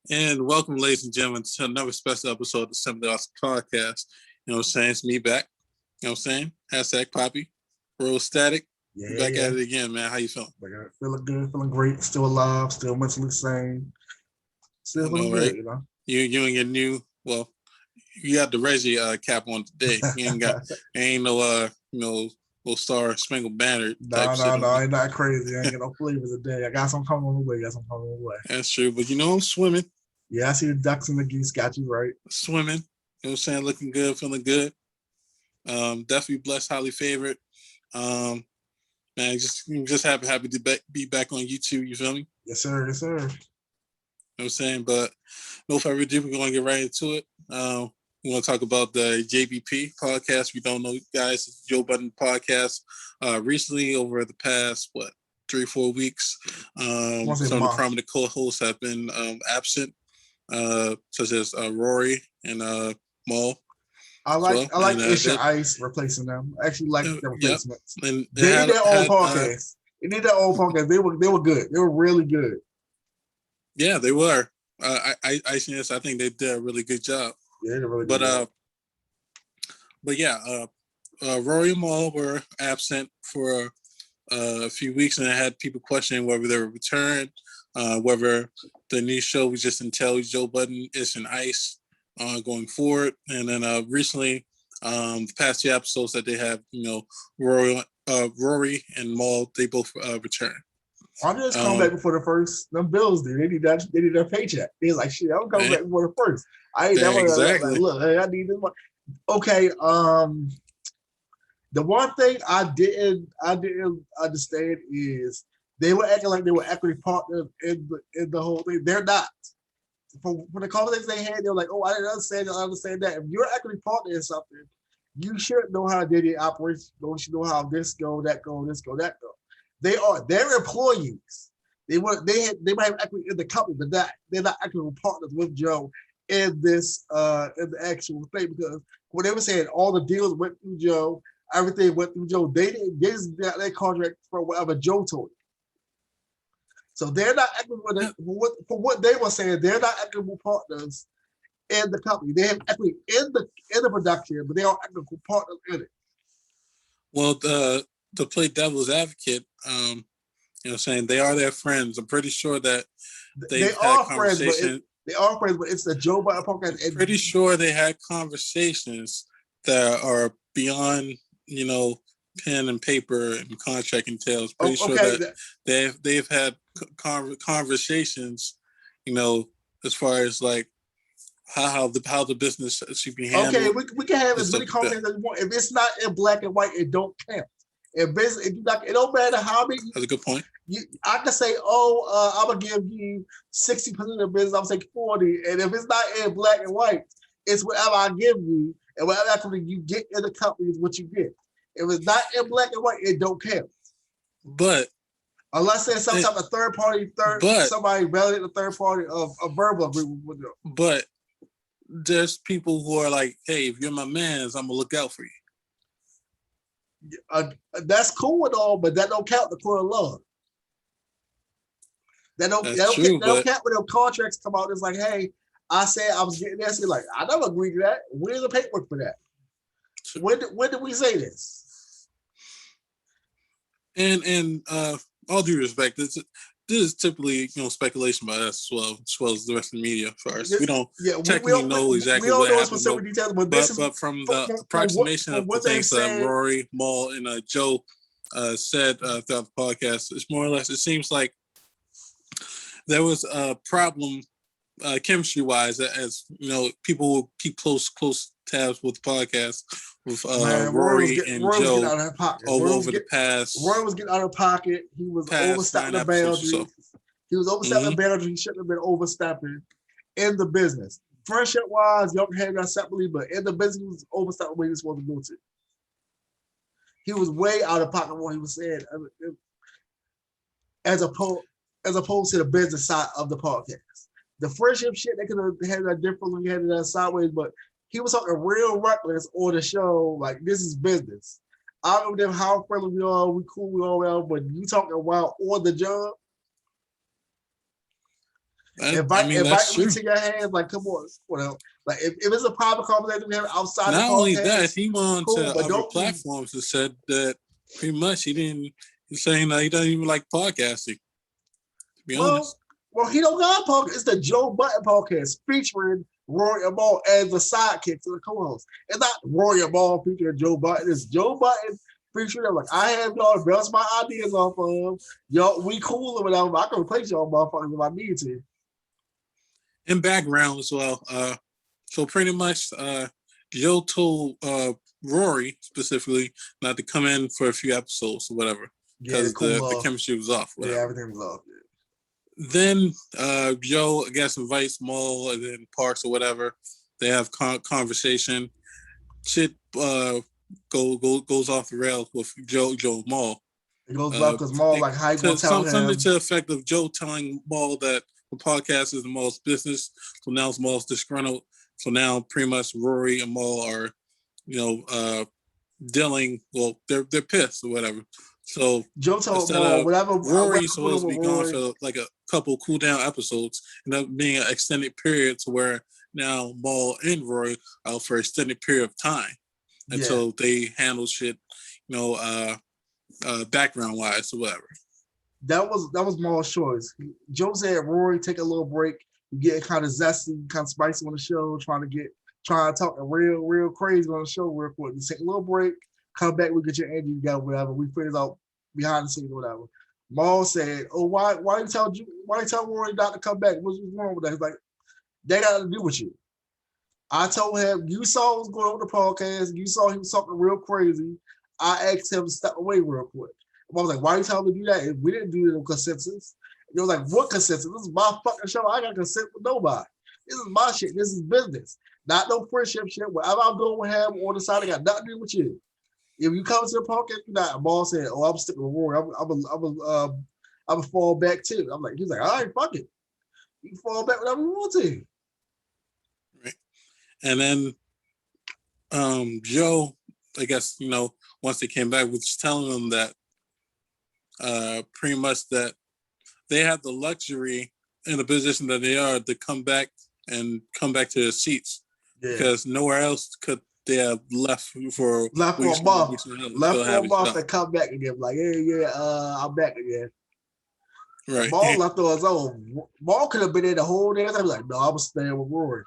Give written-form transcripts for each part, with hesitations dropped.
And welcome, ladies and gentlemen, to another special episode of the Simply Awesome Podcast. You know what I'm saying? It's me back. You know what I'm saying? Hashtag Poppy. Real static. Back at it again, man. How you feeling? Feeling good, feeling great, still alive, still mentally sane. Still feeling good, right? You and your new, well, you got the Reggie cap on today. You ain't no little Star Spangled Banner type shit. No, ain't not crazy. I ain't got no flavors today. I got some coming on the way. That's true, but I'm swimming. Yeah, I see the ducks and the geese. Got you right. Swimming. You know what I'm saying? Looking good, feeling good. Definitely blessed, highly favored. Man, just happy to be back on YouTube. You feel me? Yes, sir. Yes, sir. You know what I'm saying? But no further ado, we're going to get right into it. We want to talk about the JBP podcast. We don't know, guys, Joe Budden podcast. Recently, over the past, 3-4 weeks, some of the prominent co-hosts have been absent, such as Rory and Maul. I like Ish and Ice replacing them. I actually like the replacements. Yep. And they need their own podcast. They need their own podcast. They were good. They were really good. Yeah, they were. Ice and Ish, I think they did a really good job. Yeah, they did a really good job. But yeah, Rory and Maul were absent for a few weeks, and I had people questioning whether they would return, whether the new show was just until Joe Budden, Ish and Ice going forward. And then recently, the past two episodes that they have, Rory and Maul, they both returned. Why did they come back before the first? Them Bills did. They need their paycheck. They're like, shit, I'm coming back before the first. I ain't that exactly. Like, look, hey, I need this one. Okay. The one thing I didn't understand is they were acting like they were equity partners in the whole thing. They're not. For the conversations they had, they were like, "Oh, I didn't understand. I understand that." If you're equity partner in something, you should know how day-to-day operations. You should know how this go, that go, this go, that go. They're employees. They might have equity in the company, but they're not equity partners with Joe in this in the actual thing, because when they were saying all the deals went through Joe, everything went through Joe. They just got their contract for whatever Joe told them. So they're not equitable for what they were saying. They're not equitable partners in the company. They have equity in the production, but they are equitable partners in it. Well, to play devil's advocate, saying they are their friends. I'm pretty sure that they are conversations. They are friends, but it's the Joe Budden podcast. I'm pretty sure they had conversations that are beyond, pen and paper and contract entails. Pretty sure that they've had conversations, as far as like how the business should be handled. Okay, we can have as many conversations as we want. If it's not in black and white, it don't count. It don't matter how many. That's a good point. I can say, I'm gonna give you 60% of the business. I'm saying 40, and if it's not in black and white, it's whatever I give you, and whatever actually you get in the company is what you get. If it's not in black and white, it don't count. But unless there's some type of somebody validate the third party of a verbal agreement with them. But there's people who are like, hey, if you're my man, I'm gonna look out for you. That's cool and all, but that don't count the court of law. That don't count when their contracts come out. It's like, hey, I said I was getting this. Like, I never agreed to that. Where's the paperwork for that? When did we say this? And all due respect, this is typically speculation by us as well as the rest of the media. As far as we don't technically know exactly what happened, details, but from the approximation of the things that Rory, Maul, and Joe said throughout the podcast, it's more or less. It seems like there was a problem chemistry-wise, as people will keep close tabs with the podcast with Rory and Joe over the past. Rory was getting out of pocket. He was overstepping the boundaries. He was overstepping boundaries. He shouldn't have been overstepping in the business. Friendship-wise, y'all can handle that separately, but in the business, he was overstepping where he was supposed to go to. He was way out of pocket what he was saying, as opposed to the business side of the podcast. The friendship shit, they could have had that differently, had that sideways, but he was talking real reckless on the show, like this is business. I don't know how friendly we are, we cool, we all well, but you talking wild on the job. That's Invite me true. to your hands. Like, come on, whatever. Like, if it's a private conversation we have outside the Not only that, podcast, he went on cool. to But other don't be. platforms and said that pretty much he didn't. He's saying that he doesn't even like podcasting. To be honest, Well, he don't got a podcast. It's the Joe Button podcast featuring Rory and Ball as the sidekick to the co-host. It's not Rory and Ball featuring Joe Button. It's Joe Button featuring them. Like, I have y'all to bounce my ideas off of. Y'all, we cool or whatever. I can replace y'all motherfuckers if I need to. in background as well. So pretty much, Joe told Rory specifically not to come in for a few episodes or whatever because the chemistry was off. Whatever. Yeah, everything was off. Yeah. Then Joe, I guess, invites Maul and then Parks or whatever. They have conversation. Shit goes off the rails with Joe Maul. It goes left because Maul, like, how you gonna tell him? Something to the effect of Joe telling Maul that the podcast is the Maul's business. So now it's Maul's disgruntled. So now pretty much Rory and Maul are, dealing. Well, they're pissed or whatever. So Joe told Maul whatever. Rory's supposed to be gone for like a couple cool down episodes, and that being an extended period to where now Maul and Rory out for an extended period of time until they handle shit, background wise or whatever. That was Maul's choice. Joe said, Rory, take a little break. You getting kind of zesty, kind of spicy on the show, trying to talk real crazy on the show real quick. You take a little break, come back, we get your energy together, whatever. We figure out behind the scenes, whatever. Maul said, "Oh, why you tell Rory not to come back? What's wrong with that?" He's like, "They got to do with you." I told him, you saw what was going on with the podcast. You saw he was talking real crazy. I asked him to step away real quick. I was like, why are you telling me to do that? We didn't do it on consensus. He was like, what consensus? This is my fucking show. I got consent with nobody. This is my shit. This is business. Not no friendship shit. Whatever I'm doing with him on the side, I got nothing to do with you. If you come to the podcast, you're not. Maul said, oh, I'm sticking with Rory. I'm a fall back too. I'm like, he's like, all right, fuck it. You can fall back whenever you want to. Right. And then Joe, I guess, once they came back, was telling them that pretty much that they have the luxury in the position that they are to come back to their seats because nowhere else could they have left for a month and come back again. Like, I'm back again. Right. Maul left on his own. Maul could have been in the whole day. I'm like, no, I'm staying with Rory.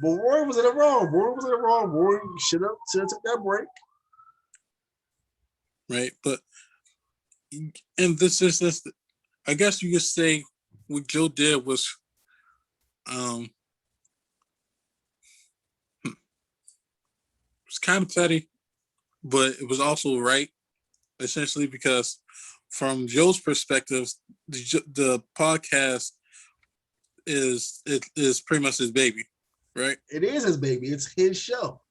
But Rory was in the wrong. Rory should have took that break. Right, but and this is I guess you could say what Joe did was it's kind of petty, but it was also right, essentially, because from Joe's perspective, the podcast is pretty much his baby, right? It is his baby. It's his show.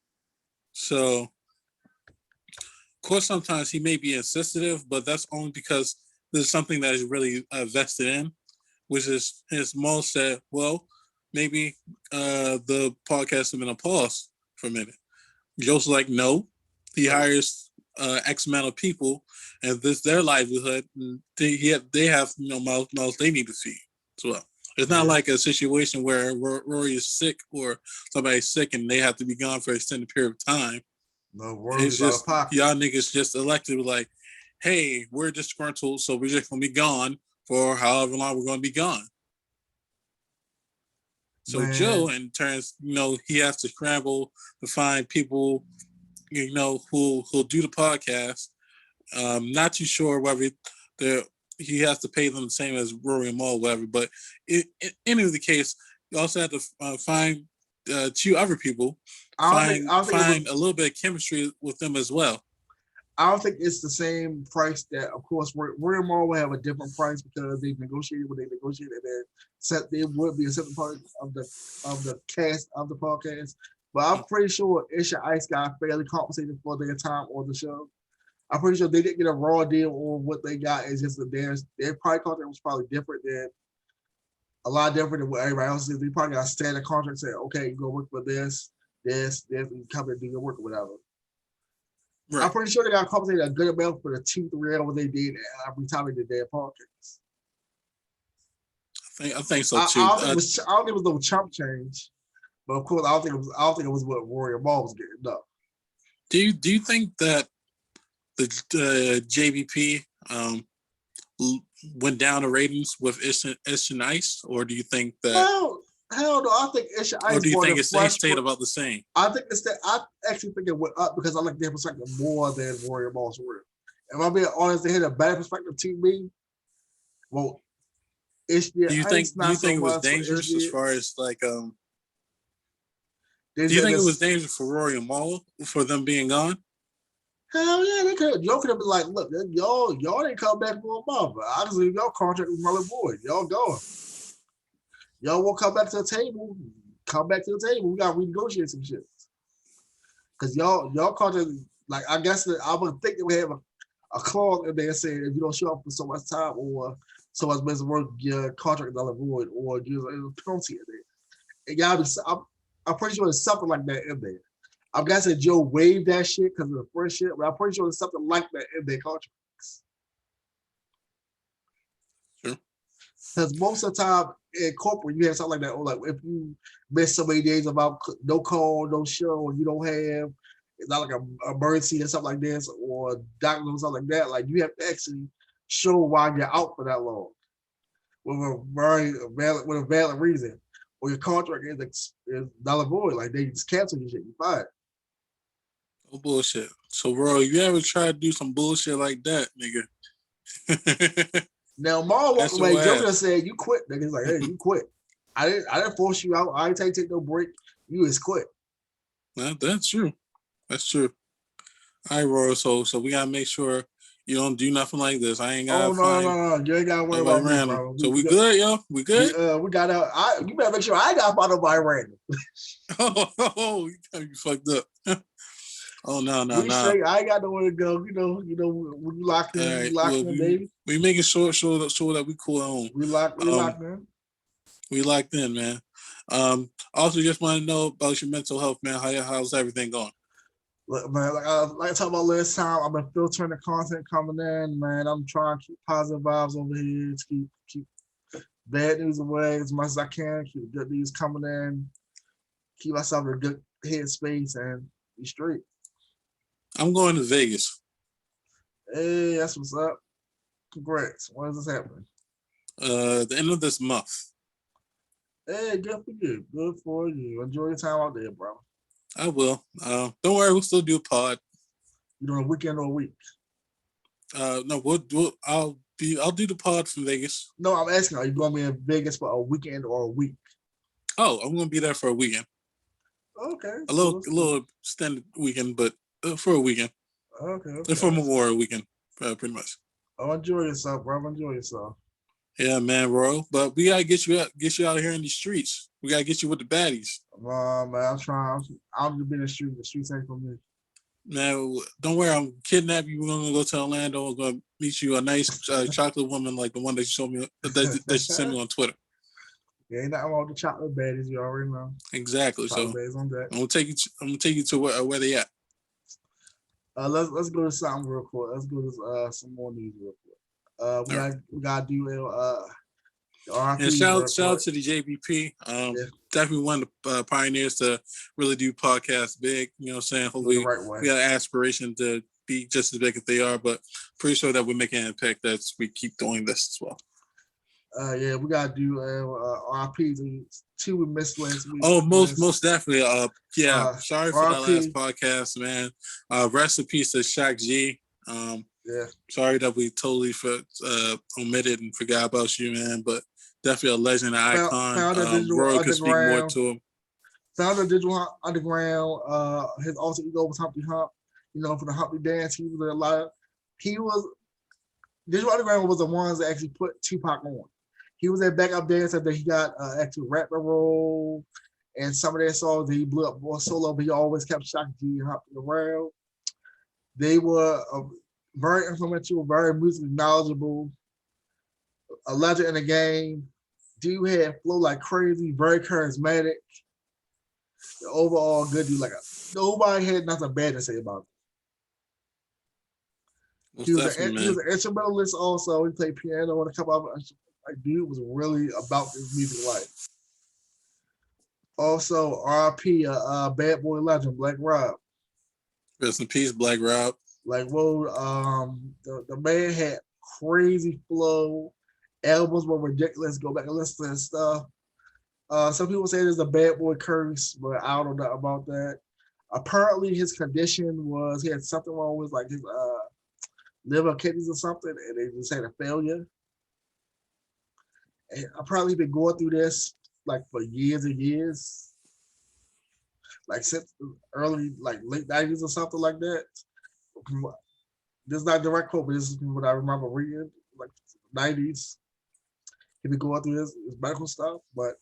So, of course, sometimes he may be insensitive, but that's only because there's something that is really vested in, which is his Maul said, well, maybe the podcast has been on pause for a minute. Joe's like, no, he hires X amount of people, and this their livelihood. And they have mouths they need to feed as well. It's not like a situation where Rory is sick or somebody's sick and they have to be gone for an extended period of time. No, Rory's out of pocket. Y'all niggas just elected like, hey, we're disgruntled, so we're just gonna be gone for however long we're gonna be gone. So Joe, in turns, he has to scramble to find people, who'll do the podcast. Not too sure whether he has to pay them the same as Rory and Maul, whatever. But in any of the case, you also have to find two other people, find a little bit of chemistry with them as well. I don't think it's the same price that, of course, Rory and Maul will have a different price because they've negotiated what they negotiated, and they would be a certain part of the cast of the podcast. But I'm pretty sure Isha Ice got fairly compensated for their time on the show. I'm pretty sure they didn't get a raw deal on what they got. It's just that their price contract was probably different than a lot different than what everybody else is. They probably got a standard contract saying, okay, you go work for this, and you come and do your work or whatever. Right. I'm pretty sure they got compensated a good amount for the 2-3 hours they did every time they did their podcast. I I think so I too. don't think I don't think it was no chump change, but of course, I don't think it was. I don't think it was what Royal Ball was getting. No. Do you think that the JBP went down the ratings with Ish and Ice, or do you think that, Hell no! I think Ish or Ice do you brought think in they fresh. stayed about the same? I think it's that. I actually think it went up because I like their perspective more than Warrior Ball's real. If I'm being honest, they had a better perspective to me. Well, Ish did Ice Do you not so think it was much. But Ish dangerous as did. far as like They do you said think it was this. dangerous for Rory and Maul for them being gone? Hell yeah, they could. Y'all could have been like, look, y'all didn't come back for a month. I just leave y'all contract with Marlon Boyd. Y'all going. Y'all won't come back to the table. Come back to the table. We got to renegotiate some shit. Because y'all contract, like, I guess that I would think that we have a clause in there saying if you don't show up for so much time or so much business work, your contract is null and void or there's a penalty in there. And y'all be, I'm pretty sure there's something like that in there. I'm guessing Joe waived that shit because of the first shit, but I'm pretty sure there's something like that in their contracts. Sure. Because most of the time in corporate, you have something like that. Or like if you miss so many days about no call, no show, and you don't have, it's not like an emergency or something like this, or doctor or something like that. Like you have to actually show why you're out for that long with a valid reason, or your contract is null and void. Like they just cancel your shit, you fired. Oh, bullshit. So, bro, you ever try to do some bullshit like that, nigga? Now, Maul walked That's away. your Joker ass. said, "You quit." Nigga's like, "Hey, you quit. I didn't force you out. I didn't take no break. You just quit." That's true. That's true. All right, Roy. So we gotta make sure you don't do nothing like this. I ain't Oh gotta no, find no, no! You ain't gotta worry nobody about me, random. bro. So we good, yo? We good? We got out. You better make sure I ain't got to find nobody random. You fucked up. Oh no. We straight. I ain't got nowhere to go. You know. When you locked in, All you right. locked Well, in, baby. we making sure that we cool at home. We locked in. We locked in, man. Also, just want to know about your mental health, man. How's everything going? Look, man, like I talked about last time, I've been filtering the content coming in, man. I'm trying to keep positive vibes over here, to keep bad news away as much as I can, keep good news coming in, keep myself in a good headspace and be straight. I'm going to Vegas. Hey, that's what's up. Congrats. When is this happening? The end of this month. Hey, good for you. Good for you. Enjoy your time out there, bro. I will. Don't worry, we'll still do a pod. You doing a weekend or a week? No, I'll do the pod from Vegas. No, I'm asking, are you going to be in Vegas for a weekend or a week? Oh, I'm gonna be there for a weekend. Okay. A little extended weekend, but for a weekend. Okay. For Memorial weekend, pretty much. Oh, enjoy yourself, bro. Enjoy yourself. Yeah, man, Royal. But we gotta get you out here in these streets. We gotta get you with the baddies. Man, I'm trying. I'm just be in the street. The streets ain't for me. Now, don't worry. I'm kidnapping you. We're gonna go to Orlando. We're gonna meet you a nice chocolate woman like the one that you showed me that you sent me on Twitter. Yeah, ain't nothing wrong with the chocolate baddies. You already know. Exactly. Chocolate So baddies on deck. I'm gonna take you to where they at. Let's go to something real quick. Let's go to some more news real quick. We gotta do and shout out to the JBP. Definitely one of the pioneers to really do podcasts big. You know what I'm saying? Hopefully we got an aspiration to be just as big as they are, but pretty sure that we're making an impact as we keep doing this as well. Yeah, we gotta do RP two we missed last week. Oh, most definitely. Sorry for that last podcast, man. Rest in peace to Shaq G. Yeah. Sorry that we totally omitted and forgot about you, man. But definitely a legend, an icon. Roy could speak more to him. Found the Digital Underground. His alter ego was Humpty Hump. You know, for the Humpty Dance, he was a lot of. Digital Underground was the ones that actually put Tupac on. He was a backup dancer that he got actually rap and roll, and some of their songs that he blew up more solo, but he always kept Shock G and Humpty around. They were very influential, very musically knowledgeable, a legend in the game. Dude had flow like crazy, very charismatic. The overall good dude. Nobody had nothing bad to say about him. He was an instrumentalist also. He played piano and a couple of Like, dude was really about this music life. Also, R.P. Bad Boy legend, Black Rob. Rest in peace, Black Rob. Like, well, the man had crazy flow. Albums were ridiculous. Go back and listen to his stuff. Some people say there's a bad boy curse, but I don't know about that. Apparently, his condition was he had something wrong with like his liver, kidneys, or something, and they just had a failure. And apparently, been going through this like for years and years, like since early, like late 90s or something like that. This is not a direct quote, but this is what I remember reading, like 90s. He been going through his medical stuff, but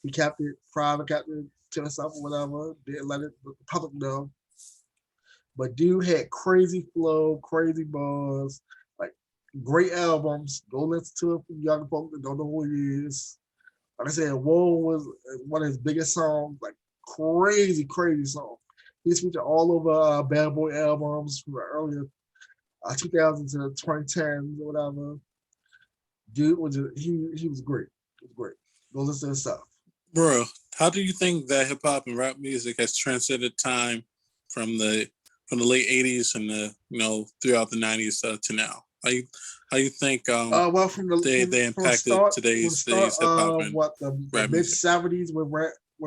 he kept it private, kept it to himself or whatever. Didn't let it the public know. But dude had crazy flow, crazy buzz, like great albums. Go listen to it for young folks that don't know who he is. Like I said, Whoa was one of his biggest songs, like crazy, crazy song. He's featured all over Bad Boy albums from the earlier 2000s to 2010s or whatever. Dude was he was great. He was great. Go listen to his stuff. Bro, how do you think that hip hop and rap music has transcended time from the late '80s and throughout the '90s to now? How you think well from the they impacted today's hip hop and the mid '70s when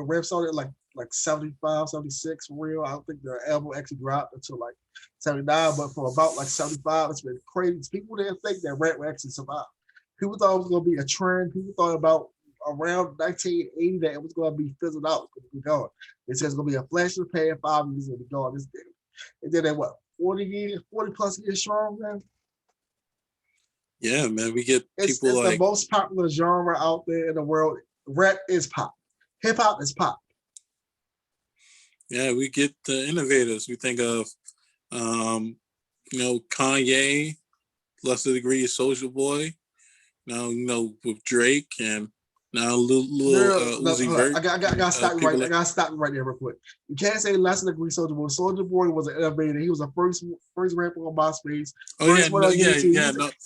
rap started like 75, 76 for real. I don't think the album actually dropped until like 79, but for about like 75, it's been crazy. People didn't think that rap would actually survive. People thought it was going to be a trend. People thought about around 1980 that it was going to be fizzled out. It was gone. It says it's going to be a flash in the pan, 5 years and be gone. And then they what, 40 plus years strong, man? Yeah, man, we get it's like the most popular genre out there in the world. Rap is pop. Hip hop is pop. Yeah, we get the innovators. We think of, Kanye, lesser degree, Soulja Boy. Now, with Drake and now Uzi Vert. I gotta stop you right. I gotta stop you right there real quick. You can't say lesser degree Soulja Boy. Soulja Boy was an innovator. He was the first rapper on MySpace. Oh yeah,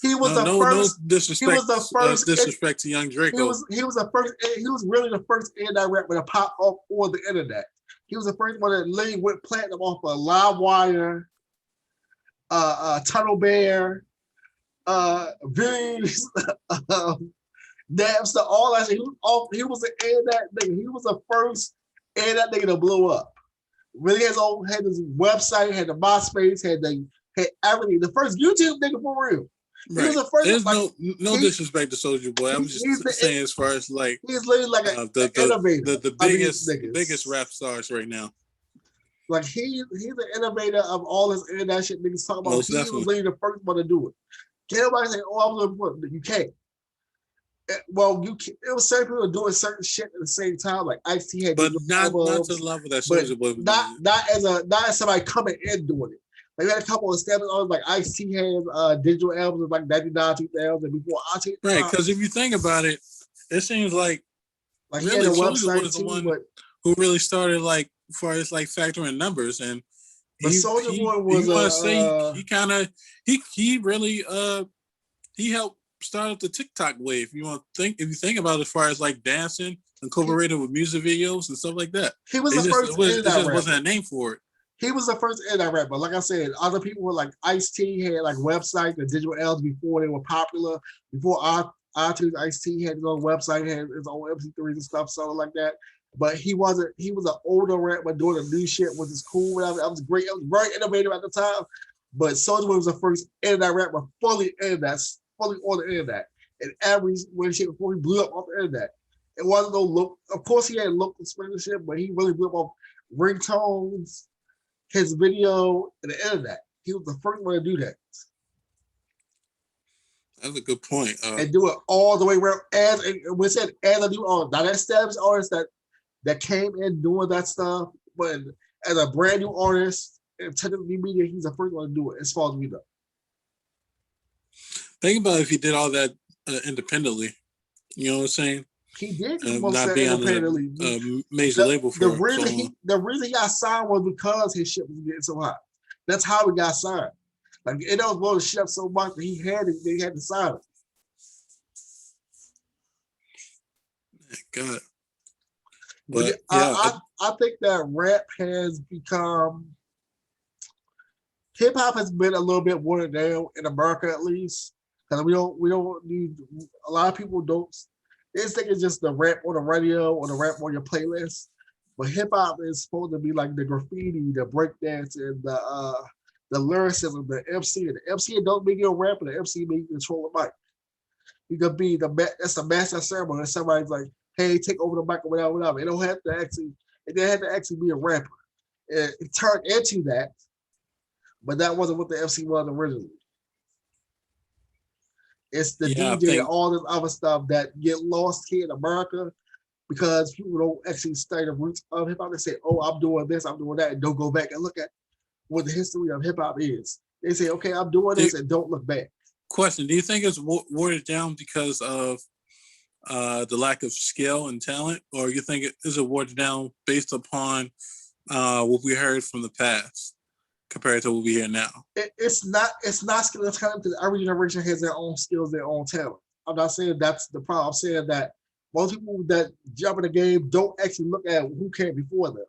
He was the first. No disrespect. He was the first. Disrespect to Young Draco. He was the first. He was really the first internet rapper to pop up on the internet. He was the first one that literally went platinum off of LimeWire, Tunnel Bear, Views, Napster, all that shit. He was the internet nigga. He was the first internet nigga to blow up. Really had his website, had the MySpace, had everything. The first YouTube nigga for real. Right. He was the first. There's no disrespect to Soulja Boy. I'm just saying, as far as like he's literally like the innovator, the biggest rap stars right now. Like he's the innovator of all this internet shit niggas talk about. Most he definitely. was literally the first one to do it. Can't nobody say, "Oh, I was gonna put." You can't. Well, you can, it was certain people doing certain shit at the same time, like Ice-T had, but not to the level that Soulja Boy was not as somebody coming in doing it. Like we had a couple of established artists, like Ice-T had digital albums of like 99, 2000 before Ice-T. Right, because if you think about it, it seems like he had a website was the too, one who really started like as far as like factoring numbers, and Soulja Boy was he helped start up the TikTok wave. If you think about it, as far as like dancing incorporated with music videos and stuff like that. He was the first. It just wasn't a name for it. He was the first internet rapper. Like I said, other people were like Ice-T had like websites and digital albums before they were popular. Before iTunes, Ice-T had his own website, had his own MP3s and stuff, something like that. But he wasn't. He was an older rapper doing the new shit, which is cool. Whatever. That was great. It was very innovative at the time. But Soulja Boy was the first internet rapper fully on the internet. And every shit before he blew up off the internet. It wasn't no look. Of course, he had local sponsorship, but he really blew up off ringtones, his video, and the internet. He was the first one to do that. That's a good point. And do it all the way around. As I do all now, that established artists that came in doing that stuff, but as a brand new artist in technically media, he's the first one to do it, as far as we know. Think about if he did all that independently. You know what I'm saying? He did not being on a major label for the reason he got signed was because his shit was getting so hot. That's how he got signed. Like it was blowing the shit up so much that they had to sign him. God. But But yeah, I think that rap has become hip hop has been a little bit watered down in America at least because we don't need a lot of people don't they just think it's just the rap on the radio or the rap on your playlist. But hip hop is supposed to be like the graffiti, the breakdance, and the lyricism, the MC. And the MC don't make you a rapper. The MC make you control the mic. You could be that's the master of ceremony. And somebody's like, hey, take over the mic or whatever, whatever. It don't have to actually. It didn't have to actually be a rapper. It turned into that, but that wasn't what the MC was originally. It's the yeah, I DJ and think all this other stuff that get lost here in America because people don't actually study the roots of hip hop. They say, "Oh, I'm doing this, I'm doing that," and don't go back and look at what the history of hip hop is. They say, "Okay, I'm doing this," and don't look back. question: do you think it's watered down because of the lack of skill and talent, or you think it is watered down based upon what we heard from the past compared to what we hear now? It's not skill and talent because every generation has their own skills, their own talent. I'm not saying that's the problem. I'm saying that most people that jump in the game don't actually look at who came before them.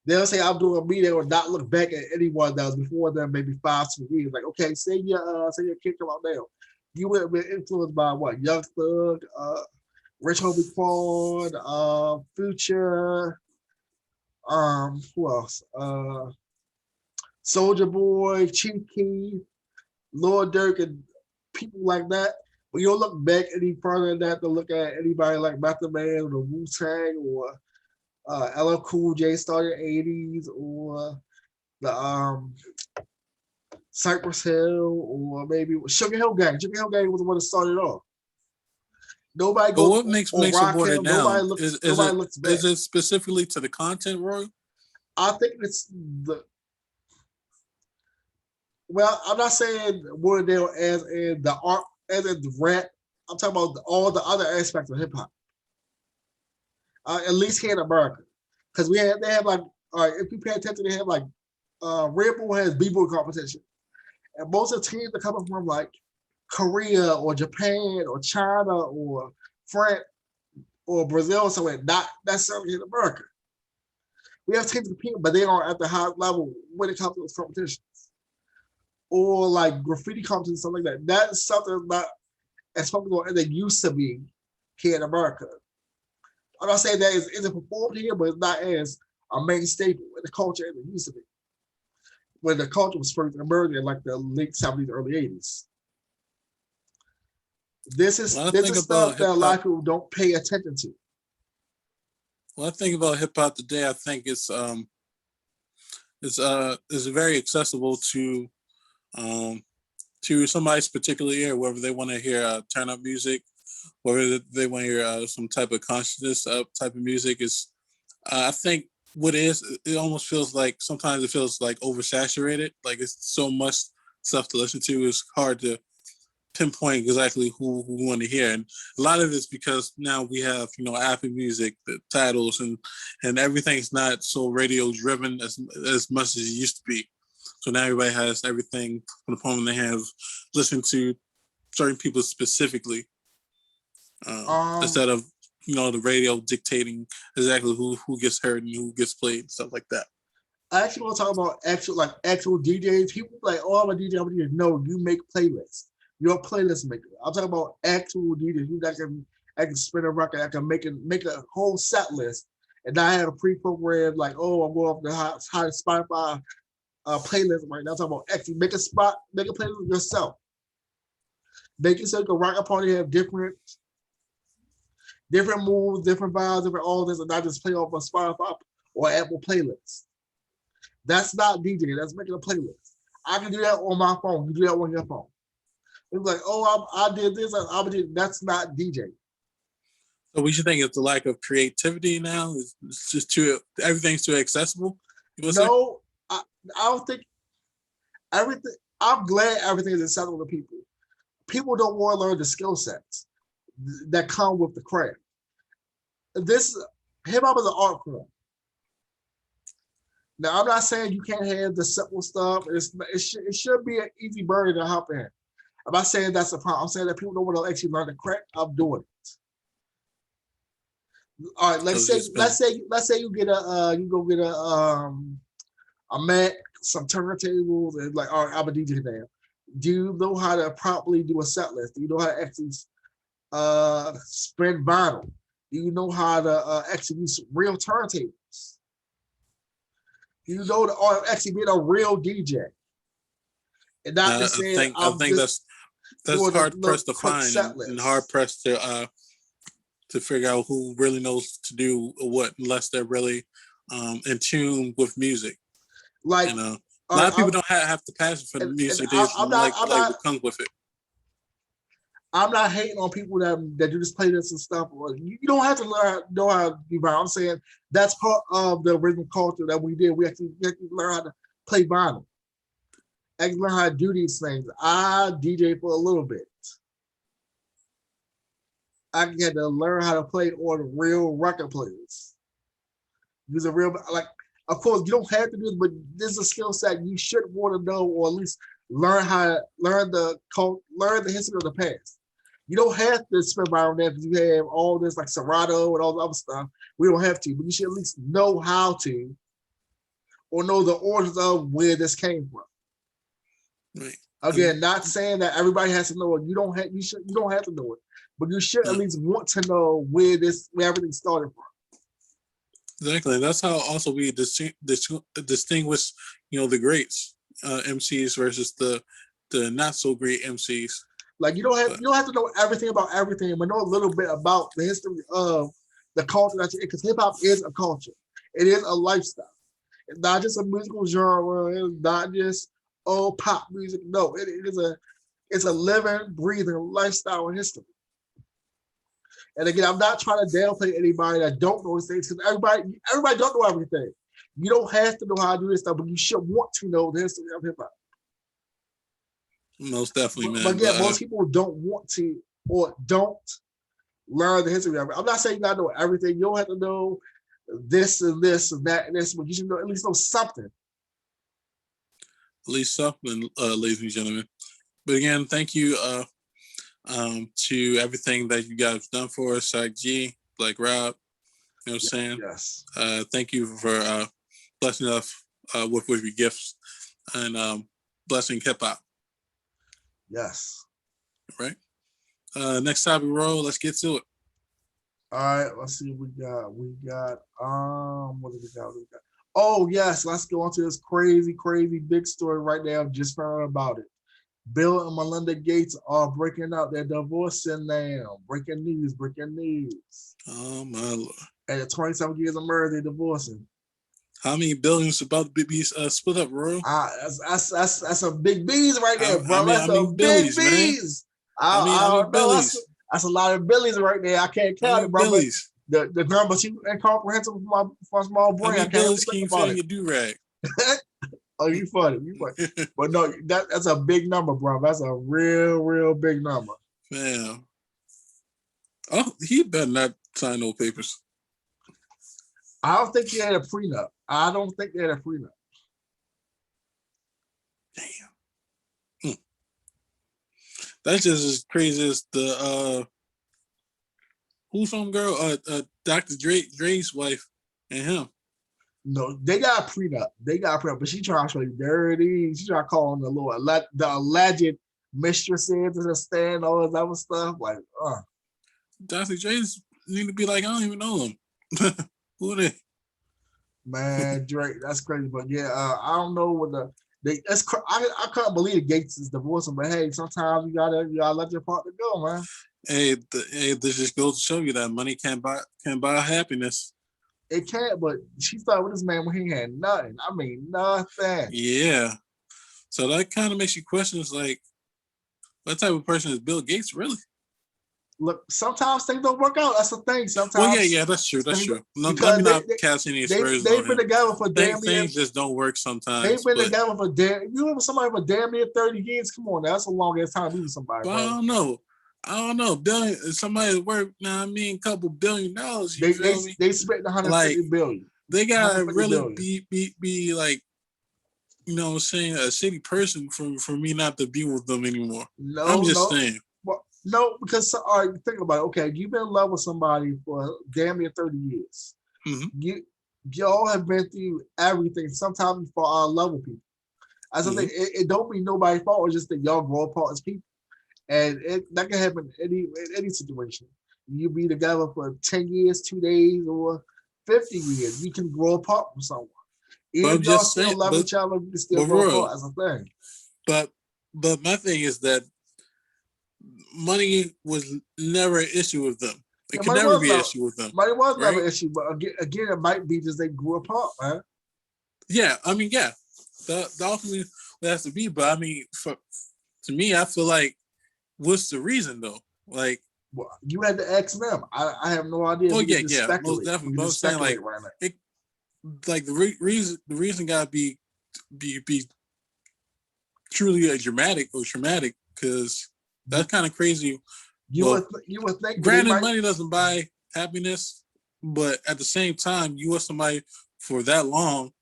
They'll say I'm doing me, they will not look back at anyone that was before them, maybe 5-2 years. Like, okay, say your kid come out now. You would have been influenced by what? Young Thug, Rich Homie Quan, Future, who else? Soldier Boy, Chief Keef, Lord Durk, and people like that. But you don't look back any further than that to look at anybody like Method Man or Wu Tang or LL Cool J started '80s or the Cypress Hill or maybe Sugar Hill Gang. Sugar Hill Gang was the one that started off. Nobody But goes what makes on it Rock watered Hill. Nobody down? looks. Nobody looks back. Is it specifically to the content, Roy? I think it's the. Well, I'm not saying watered down as in the art, as in the rap. I'm talking about all the other aspects of hip hop. At least here in America, because they have like, all right, if you pay attention, they have like, Red Bull has b-boy competition, and most of the teams are coming from like Korea or Japan or China or France or Brazil or somewhere, not necessarily in America. We have teams competing, but they are at the high level when it comes to those competitions. Or like graffiti competitions, something like that. That's something not as popular as they used to be here in America. I'm not saying that isn't performed here, but it's not as a main staple in the culture as it used to be. When the culture was first emerging in like the late 70s, early 80s. This is stuff that a lot of people don't pay attention to. When I think about hip hop today, I think it's very accessible to somebody's particular ear, whether they want to hear turn up music, whether they want to hear some type of consciousness type of music. Is I think what it almost feels like sometimes it feels like oversaturated. Like it's so much stuff to listen to. It's hard to pinpoint exactly who we want to hear, and a lot of it's because now we have Apple Music, the titles, and everything's not so radio driven as much as it used to be. So now everybody has everything on the palm of their hands, listen to certain people specifically, instead of the radio dictating exactly who gets heard and who gets played and stuff like that. I actually want to talk about actual DJs. People like, oh, I'm a DJ. I'm a DJ. No, you make playlists. You're a playlist maker. I'm talking about actual DJs who that can spin a record. I can make a whole set list, and I have a pre-programmed like, oh, I'm going off the high Spotify playlist right now. I'm talking about actually make a playlist yourself. Make it so you can rock a party, have different moves, different vibes, different all this, and not just play off a Spotify or Apple playlist. That's not DJing. That's making a playlist. I can do that on my phone. You do that on your phone. It's like, oh, I did this. That's not DJing. So we should think it's the lack of creativity now. It's just everything's too accessible. No, I don't think everything. I'm glad everything is accessible to people. People don't want to learn the skill sets that come with the craft. This hip hop is an art form. Now, I'm not saying you can't have the simple stuff. It should be an easy burden to hop in. I'm not saying that's the problem. I'm saying that people don't want to actually learn the craft of doing it. All right, let's So say just been you get you go get a Mac, some turntables, and like, all right, I'm a DJ now. Do you know how to properly do a set list? Do you know how to actually spread vinyl? Do you know how to actually use real turntables? Do you know to actually be a real DJ? And not just saying I I'm think just that's doing a hard little pressed to quick find set and hard list. pressed to figure out who really knows to do what unless they're really in tune with music. Like, You know, a all lot right, of people don't have the passion for the and music. They just like what comes with it. I'm not hating on people that do just play this and stuff. You don't have to know how to do vinyl. I'm saying that's part of the original culture that we did. We actually learn how to play vinyl. Actually learn how to do these things. I DJ for a little bit. I had to learn how to play on real record players. Use a real, like, of course you don't have to do it, but this is a skill set you should want to know, or at least learn how to learn the history of the past. You don't have to spend around that because you have all this like Serato and all the other stuff. We don't have to, but you should at least know how to, or know the origins of where this came from. Right. Again, not saying that everybody has to know it. You don't have to know it, but you should at least want to know where everything started from. Exactly. That's how also we distinguish, the greats MCs versus the not so great MCs. Like you don't have to know everything about everything, but know a little bit about the history of the culture that you're in, because hip hop is a culture. It is a lifestyle. It's not just a musical genre. It's not just pop music. No, it's a living, breathing lifestyle and history. And again, I'm not trying to downplay anybody that don't know these things, because everybody don't know everything. You don't have to know how to do this stuff, but you should want to know the history of hip hop. Most definitely, man. But yeah, most people don't want to or don't learn the history of it. I'm not saying you gotta know everything. You don't have to know this and this and that and this, but you should at least know something. At least something, ladies and gentlemen. But again, thank you to everything that you guys have done for us, Shaq G, Black Rob. You know what I'm saying? Yes. Thank you for blessing us with your gifts and blessing hip hop. Yes. Right. Next topic, roll. Let's get to it. All right. Let's see what we got. We got what do we got? Oh yes, let's go on to this crazy big story right now. Just found out about it. Bill and Melinda Gates are breaking up. They're divorcing now. Breaking news. Oh my Lord. And at 27 years of marriage, they're divorcing. How many billions about to be split up, bro? That's some big B's right there, bro. That's some big B's. I don't know. That's a lot of billies right there. I can't count it, bro. Billies. The numbers incomprehensible for my small brain. How many billies can you fit in your do-rag? Oh, you funny. But no, that's a big number, bro. That's a real big number. Man. Oh, he better not sign no papers. I don't think he had a prenup. Damn. That's just as crazy as the who's some girl? Dr. Dre's wife and him. No, they got a prenup. But she trying to show you dirty. She trying to call on the alleged mistresses to stand, all this other stuff. Like, Dr. Dre's need to be like, I don't even know him. Who are they? Man, Drake, that's crazy. But yeah, I don't know what I couldn't believe the Gates is divorcing, but hey, sometimes you gotta let your partner go, man. Hey, this just goes to show you that money can't buy happiness. It can't, but she started with this man when he had nothing. I mean, nothing. Yeah. So that kind of makes you question, it's like, what type of person is Bill Gates, really? Look, sometimes things don't work out. That's the thing. Sometimes. Well, yeah, that's true. No, let me not cast any aspersions on him. They've been together for damn near. Things just don't work sometimes. They've been together for you have somebody for damn near 30 years. Come on, that's a long ass time to be with somebody. But I don't know. Somebody worth, a couple $1 billion. They spent $150 billion. They gotta really be like, you know what I'm saying, a shitty person for me not to be with them anymore. I'm just saying. Well, No, because all right, think about it. Okay, you've been in love with somebody for damn near 30 years. Mhm. Y'all have been through everything. Sometimes you fall out of love with people. I just think it don't mean nobody's fault. It's just that y'all grow apart as people, and that can happen in any situation. You be together for 10 years, 2 days, or 50 years. You can grow apart from someone. But Even I'm if y'all just still saying, love each other, you can still but grow Royal, apart as a thing. but my thing is that money was never an issue with them. It Yeah, could never be an issue with them, money was never right? an issue, but again, it might be just they grew apart, man. Yeah, I mean, yeah, the ultimately it has to be. But I mean, to me, I feel like, what's the reason though? Like, Well, you had to ask them. I have no idea. oh We can yeah, just yeah, most speculate. definitely. We can But I'm just saying like, speculate right now. it, like the reason gotta be truly a dramatic or traumatic, because that's kind of crazy. Well, You would think they granted, might. money doesn't buy happiness, but at the same time, you with somebody for that long,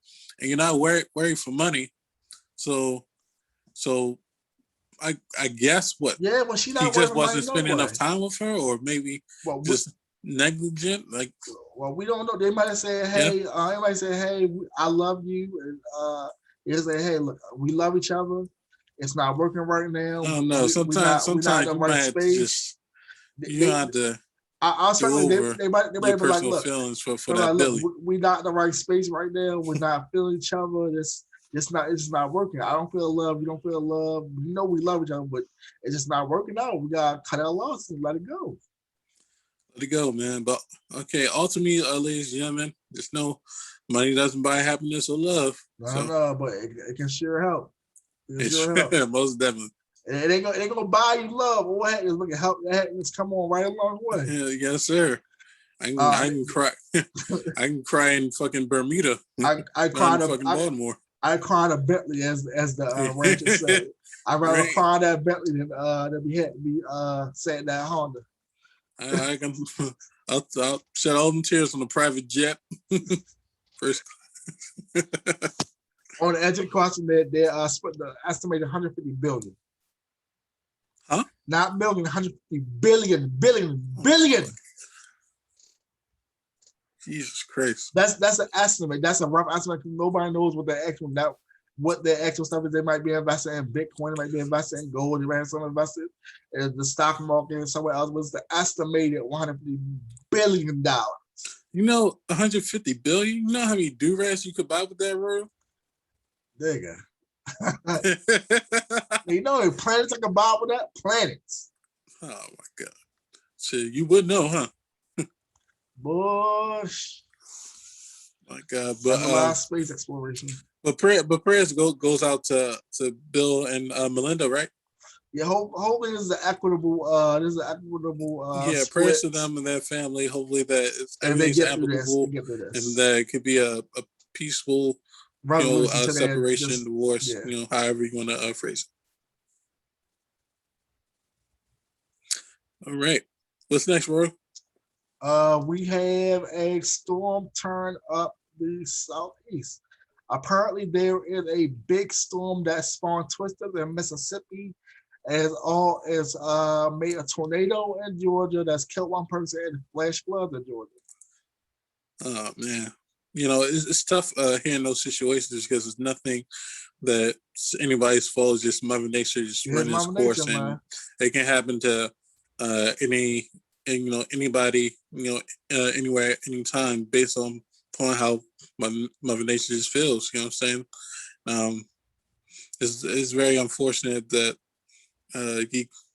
and you're not worried for money. So, so I guess what Yeah, well, she he not just working money wasn't no spending enough way. time with her, or maybe Well, just negligent. Like, we don't know. They might have said, yeah, "Hey," they might say, "Hey, I love you," and they say, "Hey, look, we love each other. It's not working right now. I don't know. We not in Sometimes the you right might have to space." just you They have to I get certainly over they your might be like, personal look, feelings for they're that like, look, Billy. we not in the right space right now. We're not feeling each other. It's not working. I don't feel love. You don't feel love. You know we love each other, but it's just not working out. We gotta cut our losses and let it go. Let it go, man. But okay, ultimately, ladies and gentlemen, just know money doesn't buy happiness or love. No, So no, but it can sure help. It can it's sure help. most definitely. And it ain't gonna buy you love. But what happens? Look at help that happiness come on right along the way. Yeah, yes, sir. Uh, I can cry. I can cry in fucking Bermuda, I not in cried fucking Baltimore. I cried a Bentley as the rancher said. I'd rather Right. cry that Bentley than be had to be saying that Honda. I can. I'll shed all them tears on a private jet. First. On the edge of the crossing, they spent the estimated 150 billion. Huh? Not million, 150 billion. Jesus Christ. That's an estimate. That's a rough estimate. Nobody knows what the actual stuff is. They might be invested in Bitcoin, they might be invested in gold, they might have some invested in the stock market and somewhere else. Was the estimated $150 billion. You know, 150 billion. You know how many do-rags you could buy with that, room? There you go. You know how many planets I can buy with that? Planets. Oh my God. So you would know, huh? Bush. My God. That's a lot of space exploration. But prayers goes out to Bill and Melinda, right? Yeah, hopefully this is an equitable Yeah, split. prayers to them and their family. Hopefully that And they everything's get through this. amicable, and that it could be a peaceful, resolution to separation, divorce, yeah. however you want to phrase it. All right. What's next, Roy? We have a storm turn up the southeast. Apparently, there is a big storm that spawned twisters in Mississippi, as all as made a tornado in Georgia that's killed one person and flash floods in Georgia. Oh man, it's tough hearing those situations because it's nothing that anybody's fault. It's just Mother Nature just running its course, and it can happen to anybody, anywhere, anytime, based on how Mother Nature just feels. You know what I'm saying? It's very unfortunate that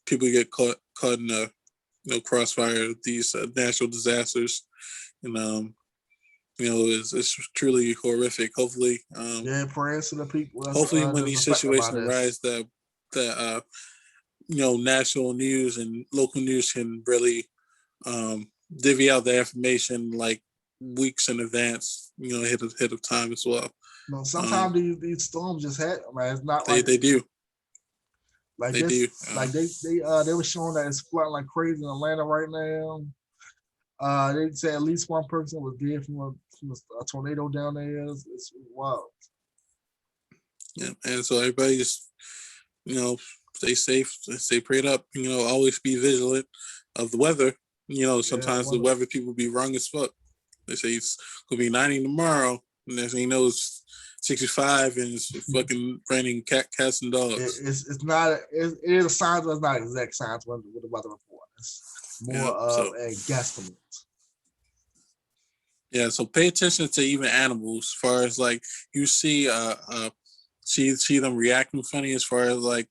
people get caught in a crossfire of these natural disasters, and it's truly horrific. Hopefully, prayers to the people. Hopefully, when these situations arise, that national news and local news can really divvy out the information like weeks in advance, ahead of time as well. No, sometimes these storms just hit, man. It's not they do. Like they this, do. Like they were showing that it's flooding like crazy in Atlanta right now. They say at least one person was dead from a tornado down there. It's wild. Yeah, and so everybody just, stay safe, stay prayed up. Always be vigilant of the weather. Yeah, Sometimes the well, weather people be wrong as fuck. They say it's gonna be 90 tomorrow, and next thing you know it's 65 and it's fucking raining cats and dogs. it's not it is a science, but it's not exact science with the weather report. It's more Yep. of So a guesstimate. yeah, so pay attention to even animals. As far as like you see them reacting funny. As far as like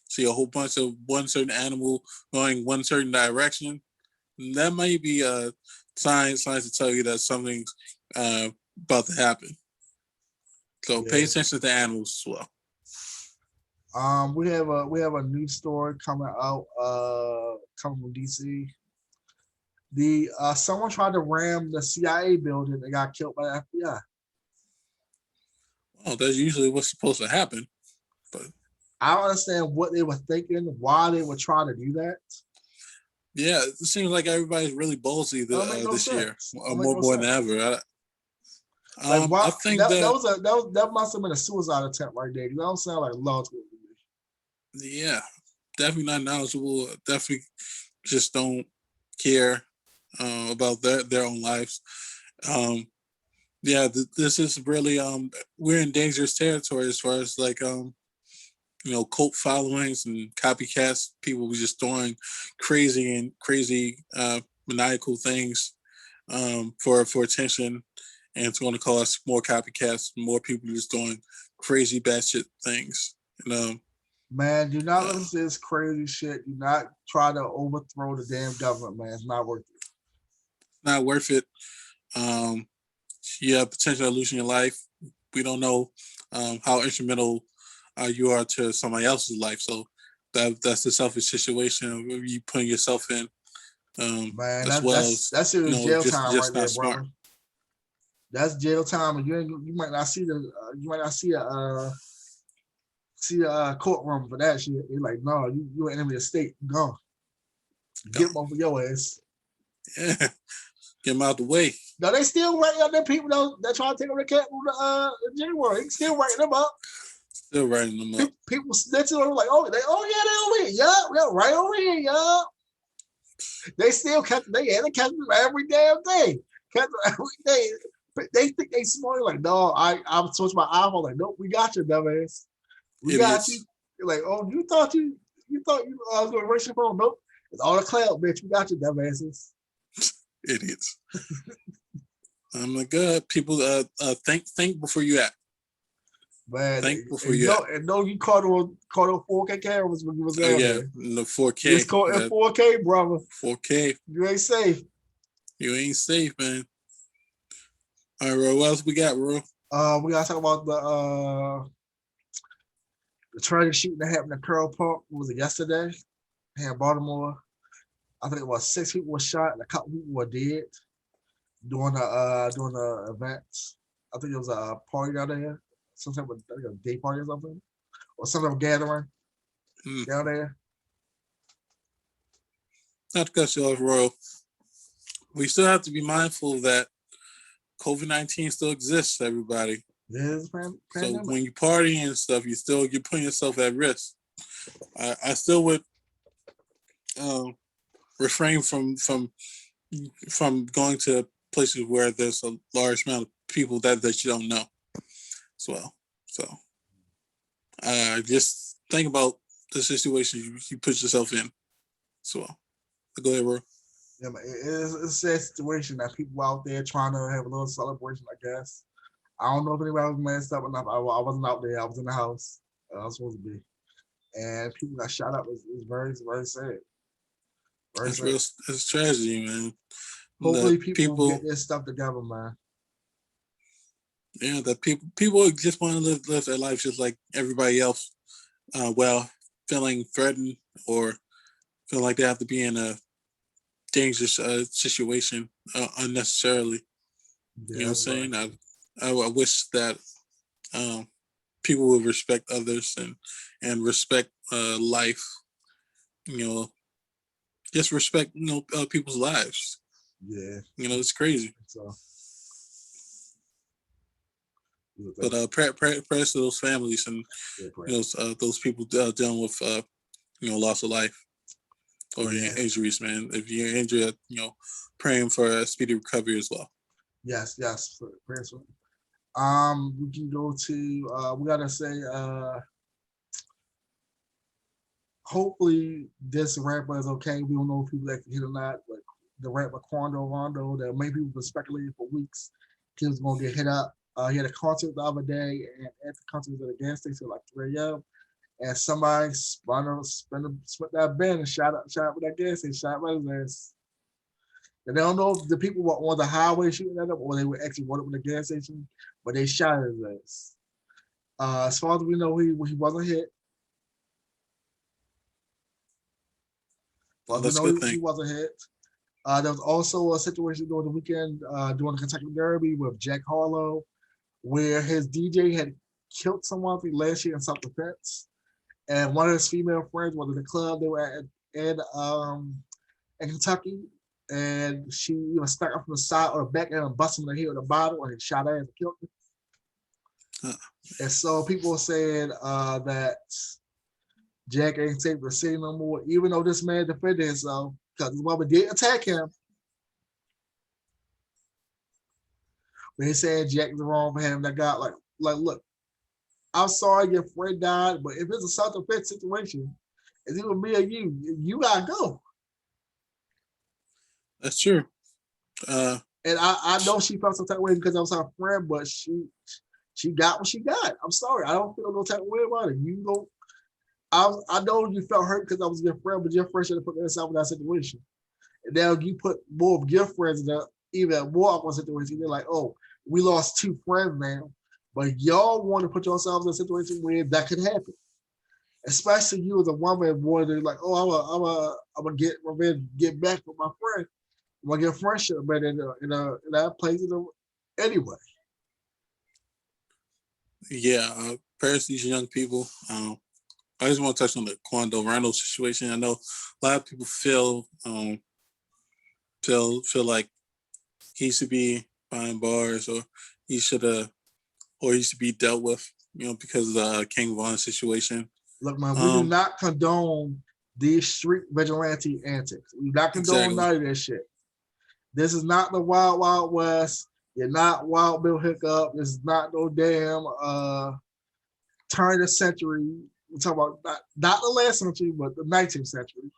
see a whole bunch of one certain animal going one certain direction, that might be signs to tell you that something's about to happen. So pay Yeah. attention to animals as well. We have a news story coming out coming from DC. The someone tried to ram the CIA building and got killed by the FBI. Well, that's usually what's supposed to happen. But I don't understand what they were thinking, why they would try to do that. yeah, it seems like everybody's really ballsy That don't make no this year, sense. Don't make no more than sense. ever. Like I why think that that must have been a suicide attempt right there. You don't sound like law to me. yeah, definitely not knowledgeable. Definitely just don't care about their own lives. Um, yeah, this is really we're in dangerous territory as far as like cult followings and copycats. People just doing crazy maniacal things for attention, and it's going to cause more copycats, more people just doing crazy batshit things. Man, do not Uh, listen to this crazy shit. Do not try to overthrow the damn government, man. It's not worth it. not worth it. Um, you have potential of losing your life. We don't know how instrumental you are to somebody else's life. So that's the selfish situation of you putting yourself in, Man, as that, well that's as that's serious jail time right just there, not smart. brother. That's jail time, and you might not see you might not see a courtroom for that shit. You're like, no, you an enemy of the state. Go Go. get one for your ass. Yeah, get them out the way. Now they still writing up them people that try to take over the cat from the January. They still writing them up. Still writing them up. People snitching over like, yeah, they over here, yeah, right over here, yeah. They still catch they catch them every damn day. Catch them every day. They think they smart. Like, no, I'm switching my iPhone. Like, nope, we got you, dumbass. We got you. Idiots. You're like, oh, you thought you was gonna erase your phone. Nope. It's all the cloud, bitch. We got you, dumbasses. Idiots. I'm like, people think before you act. Man, Think before you act. and no, you caught on 4K cameras when you was there. Oh yeah, Man. the 4K. You was caught in 4K, brother. 4K. You ain't safe. You ain't safe, man. All right, bro. What else we got, bro? We gotta talk about the tragic shooting that happened at Pearl Park. Was it yesterday? Here in Baltimore. I think it was 6 people were shot and a couple people were dead during the events. I think it was a party down there, some type of a day party or something, or some type of gathering down there. Not to cut you off, Royal. We still have to be mindful that COVID-19 still exists, everybody. Yeah, so when you party and stuff, you're putting yourself at risk. I still would refrain from going to places where there's a large amount of people that you don't know as well. So just think about the situation you put yourself in as well. Go ahead, bro. Yeah, but it's a sad situation that people out there trying to have a little celebration, I guess. I don't know if anybody was messed up enough. I wasn't out there. I was in the house. I was supposed to be. And people got shot up. It's very, very sad. Very sad. It's tragedy, man. Hopefully people get their stuff together, man. Yeah, that people just want to live their life just like everybody else, feeling threatened or feel like they have to be in a dangerous situation unnecessarily. Yeah, you know what I'm saying? Right. I wish that people would respect others and respect life. Just respect people's lives. Yeah, it's crazy. So, but prayers to those families and those people dealing with loss of life or injuries, man. If you're injured, praying for a speedy recovery as well. Yes. Prayers for we can go to we gotta say hopefully this rapper is okay. We don't know if people actually hit or not, but the rapper Quando Rondo that many people been speculating for weeks he was gonna get hit up. He had a concert the other day, and at the concert was at a gas station like 3 a.m. And somebody spun that bin and shot with that gas station, shot by his ass. And they don't know if the people were on the highway shooting at him or they were actually running up with the gas station, but they shot his ass. As far as we know, he wasn't hit. Well, That's a good thing. He wasn't hit. There was also a situation during the weekend during the Kentucky Derby with Jack Harlow, where his DJ had killed someone last year in self-defense, and one of his female friends was in the club they were in Kentucky, and she stuck up from the side or the back and busted him in the head with a bottle and shot her and killed him. And so people were saying that Jack ain't safe to see no more, even though this man defended himself because his mother did attack him. But he said Jack is wrong for him. That guy, like, look, I'm sorry your friend died, but if it's a self-defense situation, it's either me or you gotta go. That's true. And I know she felt some type of way because I was her friend, but she got what she got. I'm sorry. I don't feel no type of way about it. You don't. I know you felt hurt because I was your friend, but your friend should have put yourself in that situation. And now you put more of your friends in a even more awkward situation. They're like, oh, we lost 2 friends now. But y'all want to put yourselves in a situation where that could happen. Especially you as a woman wanting like, oh, I'm gonna get revenge, get back with my friend. I'm gonna get friendship, but in that place anyway. Yeah, prayers to these young people. I just want to touch on the Quando Rondo situation. I know a lot of people feel like he should be behind bars or he should be dealt with, because of the King Von situation. Look, man, we do not condone these street vigilante antics. We do not condone none of this shit. This is not the Wild Wild West. You're not Wild Bill Hiccup. This is not no damn turn of the century. We're talking about not the last century, but the 19th century.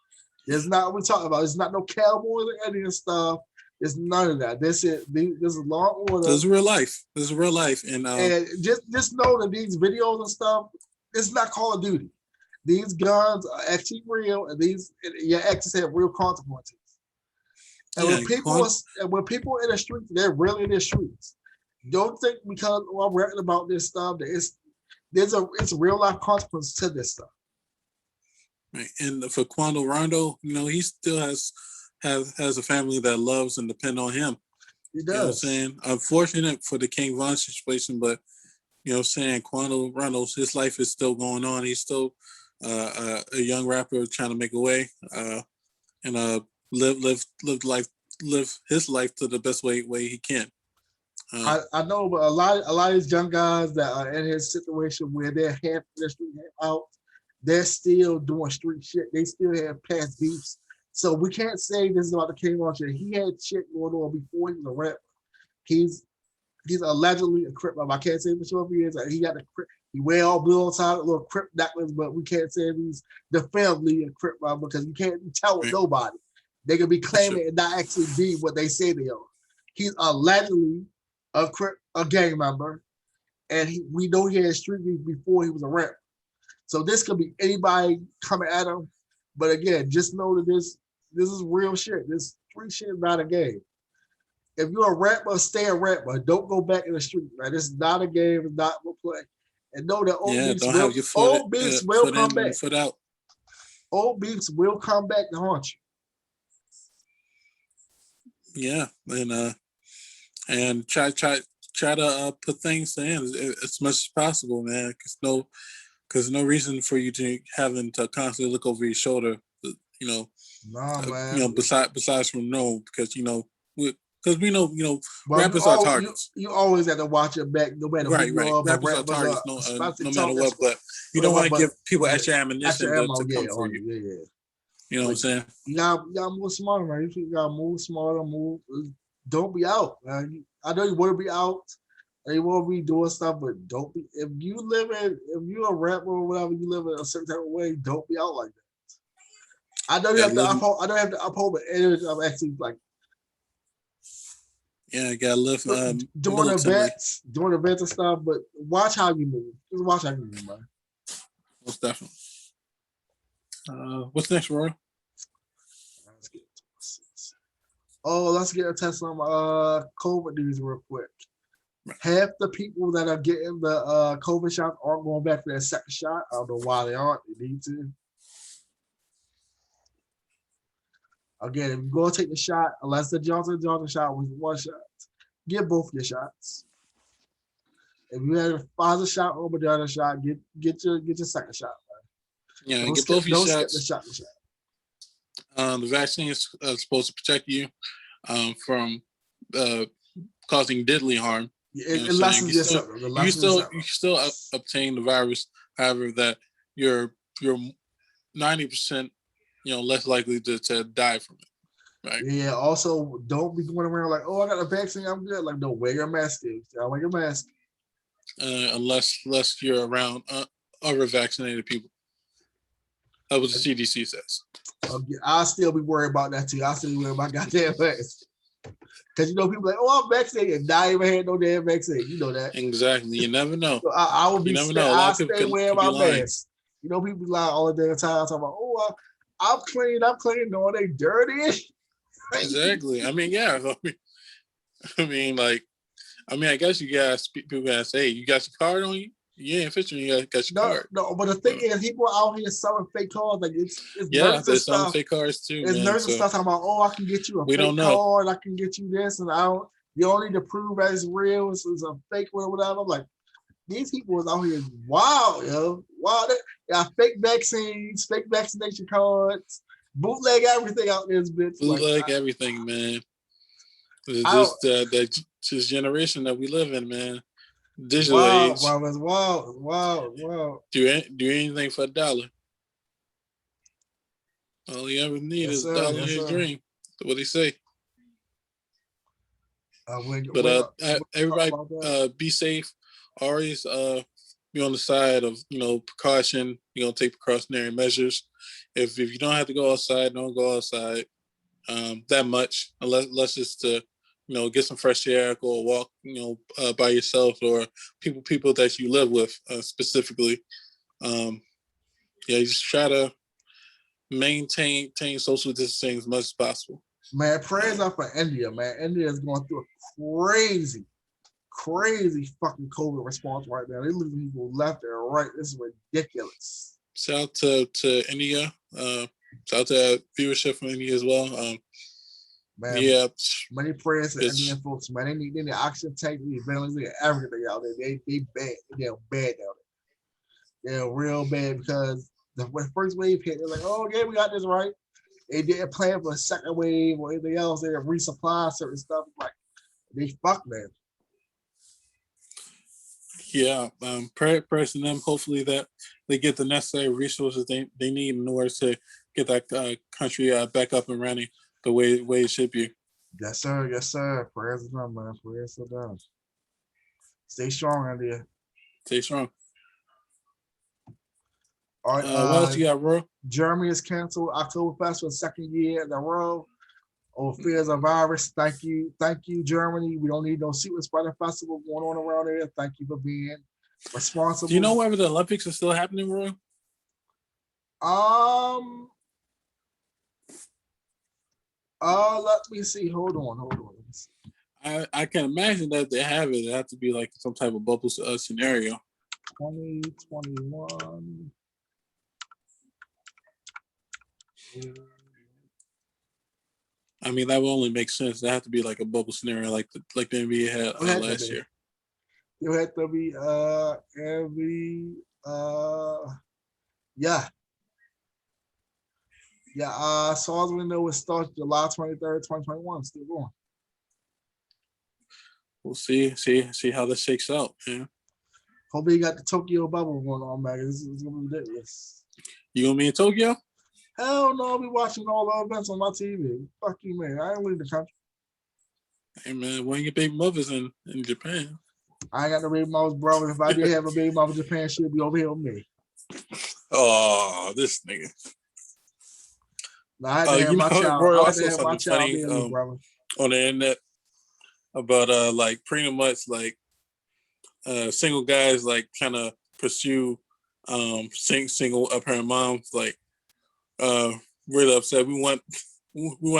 It's not what we're talking about. It's not no cowboys or Indian stuff. It's none of that. This is law and order. This is real life. And just know that these videos and stuff, it's not Call of Duty. These guns are actually real, and your actions have real consequences. And when people in the streets, they're really in the streets. Don't think because I'm writing about this stuff that it's a real life consequence to this stuff. Right. And for Quando Rondo, he still has a family that loves and depend on him. He does. You know what I'm saying? Unfortunate for the King Von situation, but Quando Rondo, his life is still going on. He's still a young rapper trying to make a way and live his life to the best way he can. I know, but a lot of these young guys that are in his situation where they're half their street out, they're still doing street shit. They still have past beefs. So we can't say this is about the King Von shit. He had shit going on before he was a rapper. He's allegedly a Crip rapper. I can't say for sure if he is. He got a Crip. He wear all blue on top, a little Crip necklace, but we can't say if he's definitively a Crip rapper because you can't tell with nobody. They could be claiming and not actually be what they say they are. He's allegedly a gang member, and we know he had street beef before he was a rapper. So this could be anybody coming at him. But again, just know that this is real shit. This street shit is not a game. If you're a rapper, stay a rapper. Don't go back in the street. Right? This is not a game. It's not a play. And know that old beefs will come back. Old beefs will come back to haunt you. Yeah, and try to put things to end as much as possible, man. Because no reason for you to having to constantly look over your shoulder, Nah, man. Besides from no, because because we know, But rappers are targets. you always have to watch your back, no matter who Right, you right. are. But Rappers are rappers targets, are, no, especially no matter talk, what. But you don't want to give people yeah, extra ammunition extra ammo, to come yeah, for on you. you, yeah. You know what I'm Like, saying? you gotta move smarter, man. You gotta move smarter, move. Don't be out, man. I know you want to be out, and you want to be doing stuff, but don't be. If you're a rapper or whatever, you live in a certain type of way. Don't be out like that. I know you Yeah, have to uphold. I know you have to uphold the image of actually like Yeah, gotta live doing militantly. events and stuff. But watch how you move. Just watch how you move, man. Most definitely. What's next, Roy? Let's get let's get a test on COVID news real quick. Right. Half the people that are getting the COVID shots aren't going back for their second shot. I don't know why they aren't. They need to. Again, if you go take the shot, unless the Johnson shot was one shot, get both your shots. If you had a Pfizer shot or Moderna shot, get your second shot. Man. Yeah, Don't get skip, both your don't shots. skip the shot. The vaccine is supposed to protect you from causing deadly harm. It lessens your symptoms. You still obtain the virus. However, that you're 90% less likely to die from it. Right. Yeah. Also, don't be going around like, oh, I got a vaccine, I'm good. Like, no, wear your mask. Wear your mask. Unless you're around other vaccinated people. That's what the CDC says. I'll still be worried about that too. I'll still be worried about goddamn vaccine. Because people like, oh, I'm vaccinated, and I even had no damn vaccine. You know that. Exactly. You never know. So I will be. I'll stay wearing my mask. People lie all the damn time talking about, oh, I'm clean. No, they dirty. Exactly. I mean, yeah. I guess you guys people gotta say, you got your card on you. You ain't fishing. You got your card. No, but the thing is, people are out here selling fake cards. Like it's they're selling fake cards too. It's nurses stuff talking about, oh, I can get you a fake card. I can get you this, and you don't need to prove that it's real. It's a fake one or whatever. I'm like, these people is out here wild, yo. Wow, they got fake vaccines, fake vaccination cards, bootleg everything out there, bitch. Bootleg everything, man. It's just this generation that we live in, man. Digital age. Wow. Do anything for $1. All you ever need is $1 in your dream. That's what they say. Everybody, be safe. Always be on the side of precaution. Take precautionary measures. If you don't have to go outside, don't go outside that much, unless it's to get some fresh air, go walk, by yourself or people that you live with specifically. You just try to maintain social distancing as much as possible. Man, prayers up for India, man. India is going through a crazy fucking COVID response right now. They're losing people left and right. This is ridiculous. Shout out to India. Shout out to viewership from India as well. Man, yeah, many prayers to Indian folks, man. They need the oxygen tank, they need ventilators, everything out there. They bad. They're bad down there. They're real bad because when the first wave hit, they're like, oh yeah, we got this right. They didn't plan for a second wave or anything else. They resupply certain stuff. Like they fucked, man. Yeah, prayers to them. Hopefully that they get the necessary resources they need in order to get that country back up and running the way it should be. Yes, sir. Prayers to them, man. Prayers to them. Stay strong, India. Stay strong. All right. What else you got, bro? Germany has canceled Oktoberfest for the second year in a row over fears of virus. Thank you, Germany. We don't need no Super Spreader Festival going on around there. Thank you for being responsible. Do you know whether the Olympics are still happening, Roy? Let me see. Hold on. I can imagine that they have it. It has to be like some type of bubble scenario. 2021. I mean, that would only make sense. That have to be like a bubble scenario, like the NBA had last year. You have to be yeah. So as we know, it starts July 23rd, 2021. Still going. we'll see how this shakes out. Yeah. Hopefully, you got the Tokyo bubble going on, man. This is gonna be ridiculous. You and me in Tokyo? Hell no, I'll be watching all the events on my TV. Fuck you, man. I ain't leaving the country. Hey man, when your baby mother's in Japan? I ain't got no baby mama's brother. If I did have a baby mama in Japan, she'd be over here with me. Oh, this nigga. Now, I had to have my child. Roy, I I had saw to have my something child funny be with me, brother. on the internet about like pretty much like single guys like kind of pursue single apparent moms like really upset. We want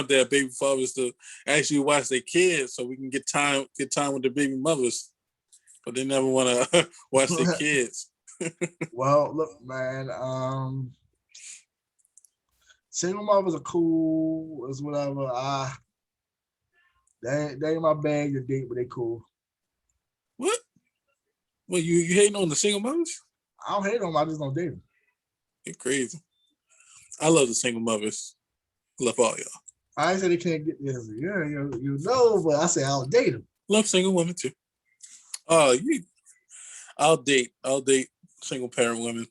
their baby fathers to actually watch their kids so we can get time with the baby mothers, but they never want to watch their kids. Well, look, man. Single mothers are cool. It's whatever. They ain't my bag to date, but they cool. What? Well, you hating on the single mothers? I don't hate them. I just don't date them. You're crazy. I love the single mothers. Love all y'all. I ain't say they can't get this. Yeah, you know, but I say I'll date them. Love single women too. I'll date single parent women.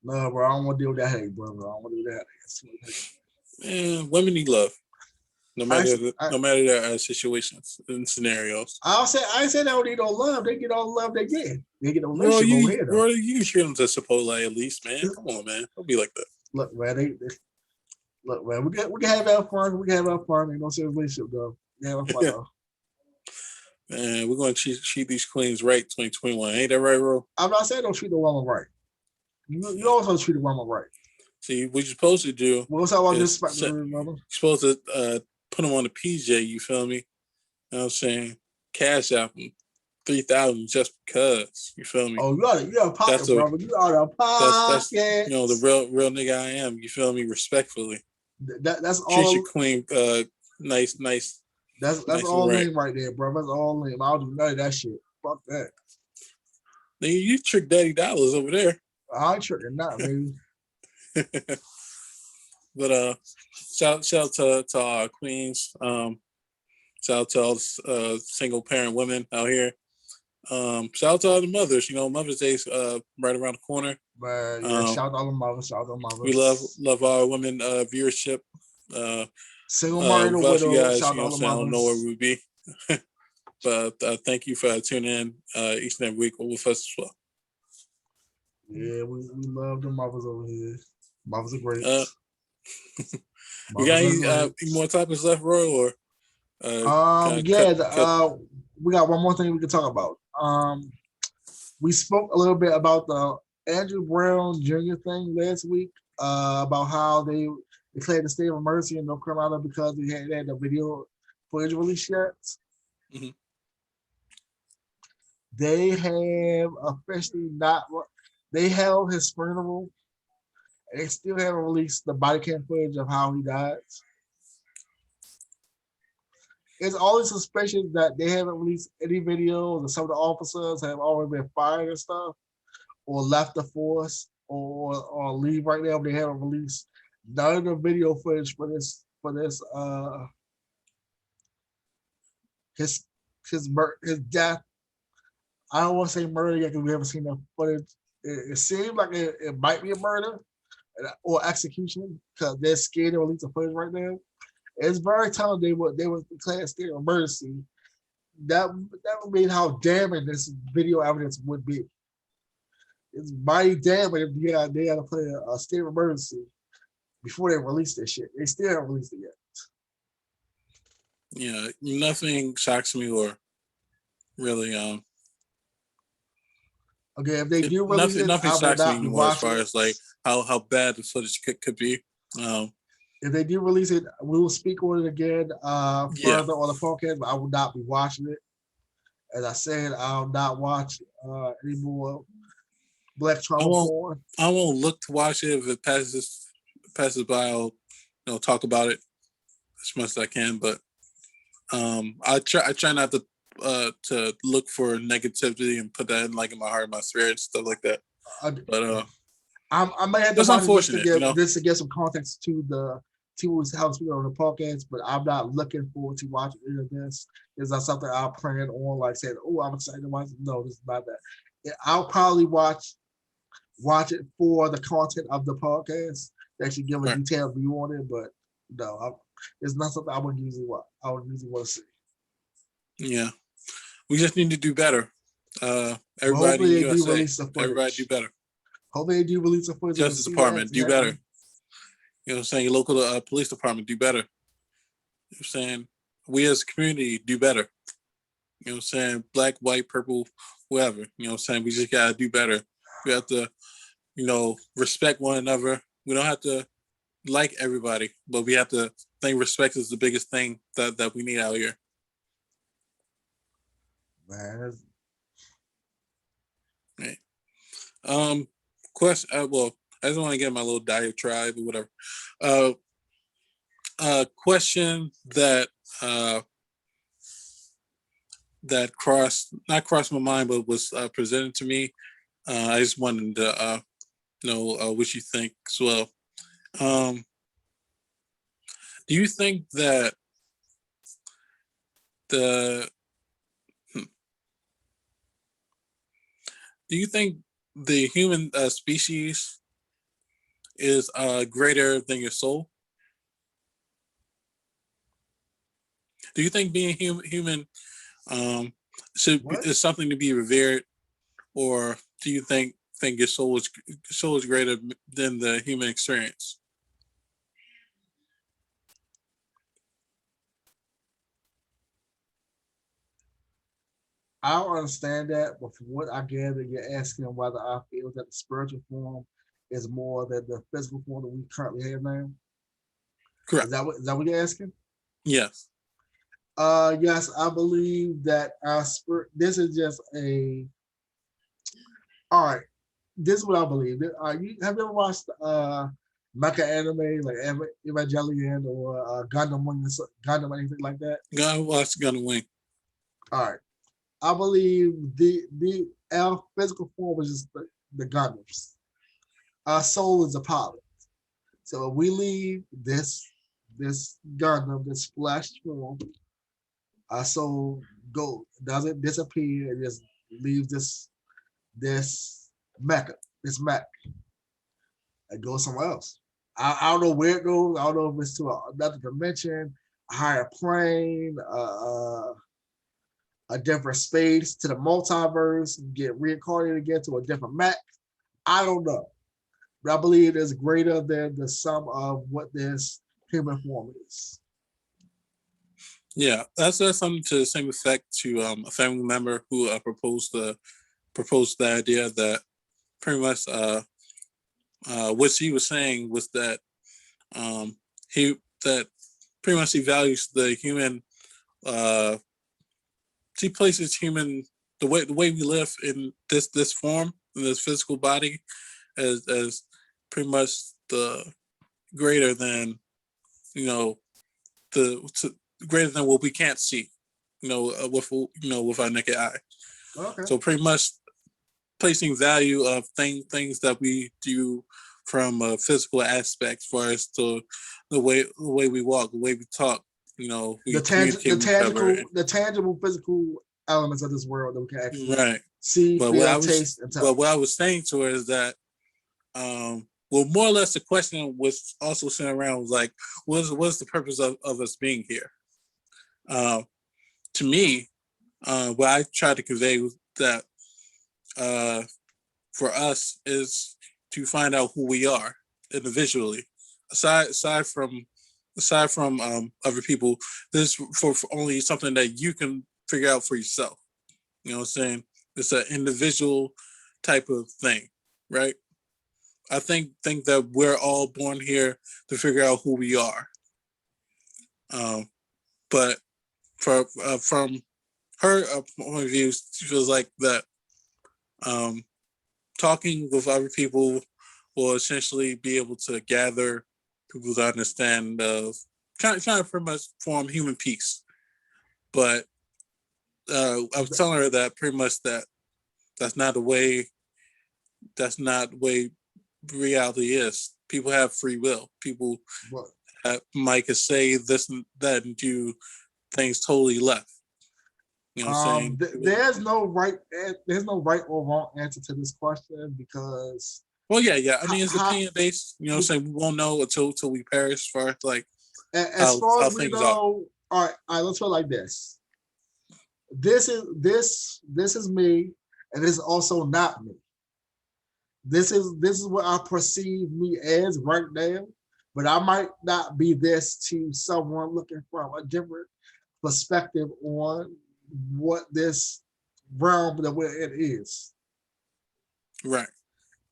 No, bro, I don't want to deal with that hate, brother. I don't want to do that. Man, women need love. No matter their situations and scenarios. I ain't say they don't need no love. They get all the love they get. They get no relationship over here, though. Bro, you can treat them to Chipotle at least, man. Come on, man. Don't be like that. Look, man, look, man, we can have our fun. We can have our fun. Ain't no serious relationship, though. We have our fun, though. Man, we're going to treat these queens right 2021. Ain't that right, Ro? I'm not saying don't treat the woman right. You also treat the woman right. See, what you're supposed to do. What's how I disrespect the mother? You're supposed to put them on the PJ, you feel me? You know what I'm saying? Cash out them 3,000 just because, you feel me? Oh, you got a pocket, brother. You got a pocket. That's the real nigga I am. You feel me? Respectfully. That's all. Treat your queen nice. That's nice all lame right there, bro. That's all lame. I'll do none of that shit. Fuck that. Then you trick Daddy Dollars over there. I ain't tricking that, baby. But shout to our queens. Shout out to all single parent women out here. Shout out to all the mothers. You know, Mother's Day's right around the corner. Man, yeah, shout out to all the mothers. Shout out to the mothers. We love our women viewership. Single married or widow. You guys, shout you know out to what all I'm saying? I the don't know where we would be. But thank you for tuning in each and every week with us as well. Yeah, we love the mothers over here. Mothers are great. You got any more topics left, Roy? Or we got one more thing we can talk about. We spoke a little bit about the Andrew Brown Jr. thing last week, about how they declared the state of emergency in North Carolina because they had the video footage released yet. Mm-hmm. They have officially not. They held his funeral, and they still haven't released the body cam footage of how he died. It's always suspicious that they haven't released any videos, and some of the officers have already been fired and stuff, or left the force, or leave right now. They haven't released none of the video footage for this his death. I don't want to say murder yet because we haven't seen the footage. It seems like it might be a murder or execution because they're scared to release the footage right now. It's very telling they would declare a state of emergency. That would mean how damning this video evidence would be. It's mighty damning if they got to play a state of emergency before they release this shit. They still haven't released it yet. Yeah, nothing shocks me or really Okay, if they do release nothing shocks me anymore as far it. as like how bad the footage could be. If they do release it, we will speak on it again further on the podcast, but I will not be watching it. As I said, I'll not watch any more Black trauma porn. I won't look to watch it. If it passes by, I'll talk about it as much as I can. But I try not to look for negativity and put that in like in my heart, my spirit, and stuff like that. But I might have to watch it just to get some context to people how to speak on the podcast, but I'm not looking forward to watching any of this. It's not something I'll plan on, like saying, "Oh, I'm excited to watch it." No, this is not that. I'll probably watch it for the content of the podcast. They actually give a Right. detailed view on it, but no, it's not something I would usually watch. I would usually want to see. Yeah. We just need to do better. But Everybody hopefully in they do USA, release the everybody do footage. better. Hopefully they do release the footage and Justice see that Department, actually do better. happening. You know what I'm saying? Your local police department, do better. You know what I'm saying? We as a community, do better. You know what I'm saying? Black, white, purple, whoever. You know what I'm saying? We just gotta do better. We have to, respect one another. We don't have to like everybody, but we have to think respect is the biggest thing that we need out here. Man, Right. Question. Well, I just want to get my little diatribe or whatever. Question that not crossed my mind, but was presented to me. I just wanted to know what you think as well. Um, do you think that the do you think the human species is greater than your soul? Do you think being human um, what? is something to be revered, or do you think your soul is greater than the human experience? I don't understand that, but from what I gather, you're asking whether I feel that the spiritual form is more than the physical form that we currently have now. Correct. Is that what you're asking? Yes. Yes, I believe that our spirit. This is just a. All right, this is what I believe. Have you ever watched mecha anime like Evangelion or Gundam or anything like that? God watch Gun and Wing. All right, I believe the our physical form is just the Gundams. Our soul is a pilot. So if we leave this Gundam, this flesh form, our soul doesn't disappear. It just leaves this mecha, this mech, and goes somewhere else. I don't know where it goes. I don't know if it's to another dimension, a higher plane, a different space, to the multiverse, get reincarnated again to a different mech. I don't know. But I believe it's greater than the sum of what this human form is. Yeah, that's something to the same effect to a family member who proposed the idea that pretty much what she was saying was that he that pretty much he values the human. She places human the way we live in this form in this physical body as pretty much the greater than you know the greater than what we can't see, with our naked eye. Okay. So pretty much placing value of things that we do from a physical aspect, as far as to the way we walk, the way we talk. We communicate with each other. The tangible physical elements of this world that we can actually Right. see, But feel, taste, and touch. what I was saying to her is that well, more or less the question was also sent around was like, what's the purpose of us being here? To me, what I tried to convey was that for us is to find out who we are individually. Aside from other people, this for only something that you can figure out for yourself. You know what I'm saying? It's an individual type of thing, right? I think that we're all born here to figure out who we are. But from her point of view, she feels like that talking with other people will essentially be able to gather people to understand, trying to pretty much form human peace. But I was telling her that pretty much that's not the way reality is. People have free will. People What? Mike could say this and that and do things totally left. You know what I'm saying? There's no right or wrong answer to this question because. Well, yeah. I mean, it's opinion based. You know what I'm saying? We won't know until we perish. As far as far as we know, all right. Let's put it like this. This is me, and this is also not me. This is what I perceive me as right now, but I might not be this to someone looking from a different perspective on what this realm that we're in is. Right.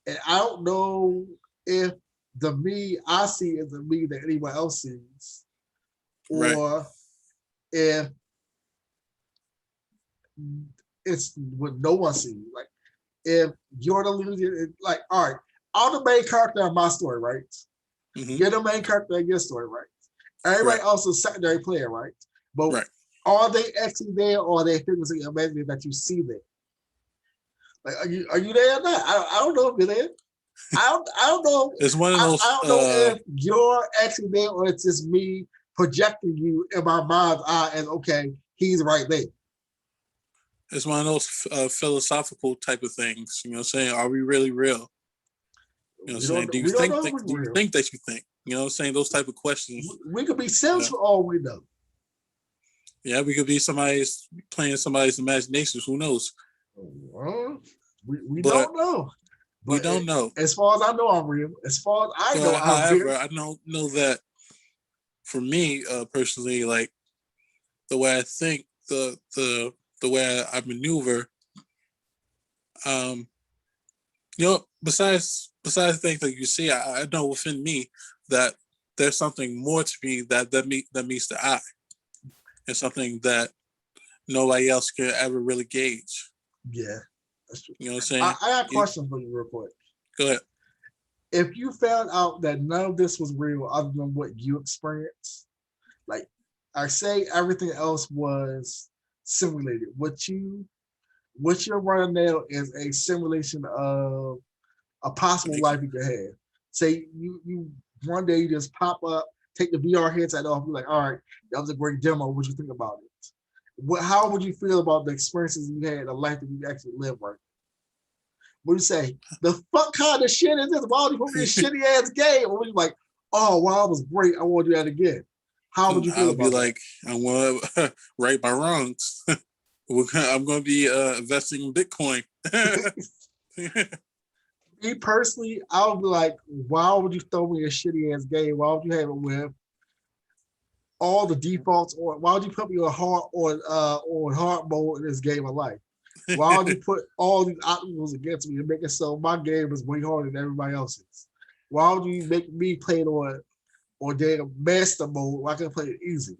And I don't know if the me I see is the me that anyone else sees, or if it's what no one sees. Like, if you're the leader, like, all right, I'm the main character of my story, right? Mm-hmm. You're the main character of your story, right? Everybody else is a secondary player, right? But are they actually there, or are they figuratively imagining that you see them? Like, are you there or not? I don't know if you're there. I don't know. It's one of those. I don't know if you're actually there, or it's just me projecting you in my mind's eye as, okay, he's right there. It's one of those philosophical type of things. You know what I'm saying? Are we really real? You know what I'm saying? Do you think that you think? You know what I'm saying? Those type of questions. We could be Sims for all we know. Yeah, we could be playing somebody's imagination. Who knows? We don't know. But we don't know. As far as I know, I'm real. As far as I know, however, I don't know that. For me, personally, like the way I think, the way I maneuver, you know, besides the things that you see, I know within me that there's something more to me that meets the eye, and something that nobody else can ever really gauge. Yeah, that's true. You know what I'm saying? I have a question for you real quick. Go ahead. If you found out that none of this was real other than what you experienced, like I say everything else was simulated, what you're running now is a simulation of a possible life you could have. Say you one day you just pop up, take the VR headset off, you're like, all right, that was a great demo. What you think about it? How would you feel about the experiences you had, the life that you actually live right? What do you say? The fuck kind of shit is this? Why would you put me a shitty ass game? Or would you like, oh wow, it was great. I want to do that again. How would you feel about that? I want to right my wrongs. I'm going to be investing in Bitcoin. Me personally, I would be like, why would you throw me a shitty ass game? Why would you have it with all the defaults, or why would you put me on hard mode in this game of life? Why would you put all these obstacles against me and make it so my game is way harder than everybody else's? Why would you make me play it on damn master mode where I can play it easy?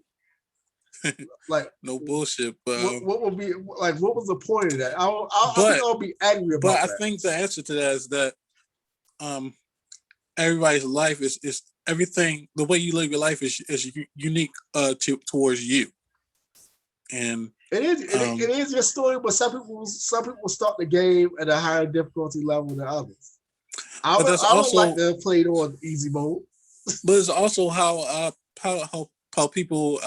Like, no bullshit. But what would be like? What was the point of that? I think I'll be angry about that. But I think the answer to that is that everybody's life is everything. The way you live your life is unique towards you. And it is your story, but some people start the game at a higher difficulty level than others. I would like to play it on easy mode. But it's also how people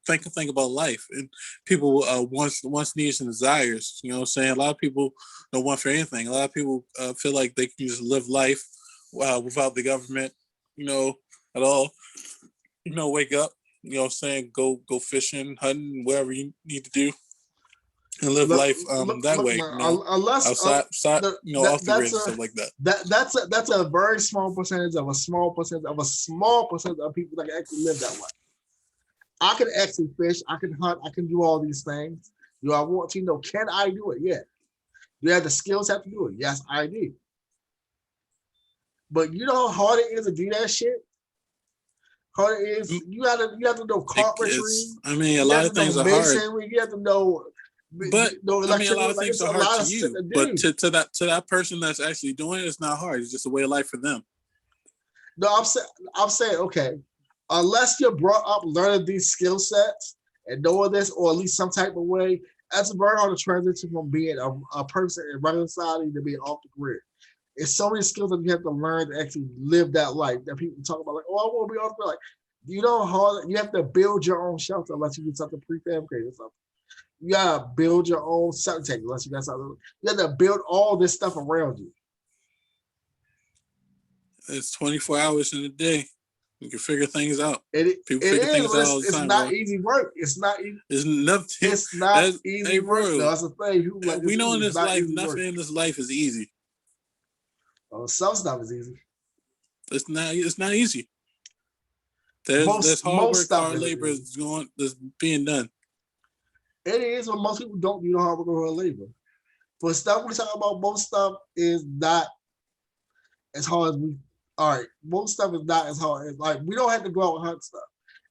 think about life, and people wants, needs, and desires. You know what I'm saying? A lot of people don't want for anything. A lot of people feel like they can just live life without the government, you know, at all. You know, wake up, you know what I'm saying, go fishing, hunting, whatever you need to do, and live life that way. Man, you know, outside, you know, off the grid and stuff like that. That's a very small percentage of a small percentage of people that can actually live that way. I can actually fish, I can hunt, I can do all these things. Do I want to know, can I do it? Yeah. Do I have the skills to do it? Yes, I do. But you know how hard it is to do that shit? Hard it is, you have to know carpentry. I mean, a lot of things are hard. You have to know, but I mean, a lot of things are hard to you. But to that person that's actually doing it, it's not hard. It's just a way of life for them. No, I'm saying, okay, unless you're brought up learning these skill sets and knowing this, or at least some type of way, that's very hard to transition from being a person in regular society to being off the grid. It's so many skills that you have to learn to actually live that life that people talk about, like, oh, I want to be off the grid. Like, You know how hard you have to build your own shelter unless you get something prefabricated or something. You gotta build your own septic tank unless you got something. You have to build all this stuff around you. It's 24 hours in a day. You can figure things out. It People it figure is, things but out all the it's time, not bro. easy work. It's not easy. There's nothing. It's not easy Hey, work. bro. No, that's the thing. People like We this know in is this not life, easy work. nothing in this life is easy. Some stuff is easy. It's not. It's not easy. There's hard most work, stuff hard labor that's being done. It is, but most people don't do the hard work or hard labor. For stuff we talk about, most stuff is not as hard as we. All right, most stuff is not as hard as like we don't have to go out and hunt stuff.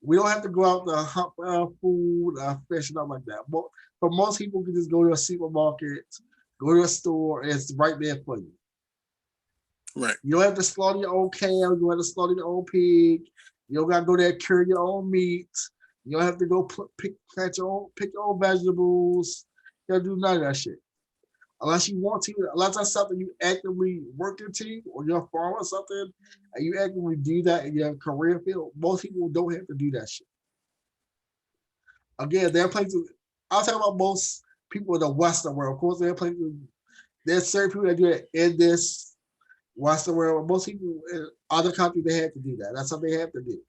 We don't have to go out to hunt food, fish, stuff like that. But for most people, can just go to a supermarket, go to a store, and it's right there for you. Right. You don't have to slaughter your own cow. You don't have to slaughter your own pig. You don't got to go there and cure your own meat. You don't have to go pick your own vegetables. You don't do none of that shit. Unless you want to, unless that's something you actively work into, or you're a farmer or something, and you actively do that in your career field, most people don't have to do that shit. Again, there are places, I'll talk about most people in the Western world. Of course, there are places, there's certain people that do it in this Western world. Most people in other countries, they have to do that. That's something they have to do.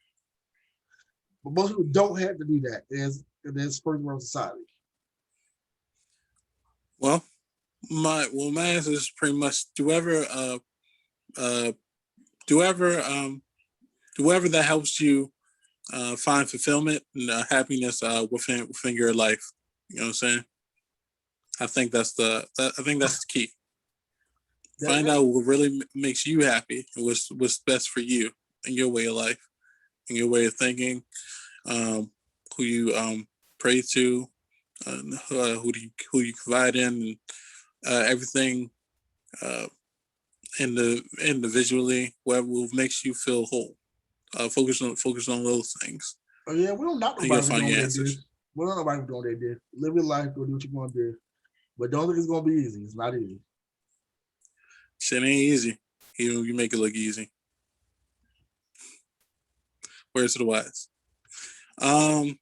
But most people don't have to do that in this first world society. Well, my answer is pretty much whoever that helps you find fulfillment and happiness within your life. You know what I'm saying? I think that's the key. Find out what really makes you happy and what's best for you in your way of life, in your way of thinking, who you pray to, who you confide in, everything individually, whatever makes you feel whole. Focus on those things. Oh yeah, we don't knock nobody for doing what they do. We don't know nobody for doing what they do. Live your life, go do what you want to do. But don't think it's gonna be easy. It's not easy. Shit ain't easy. You make it look easy. Words to the wise. Well,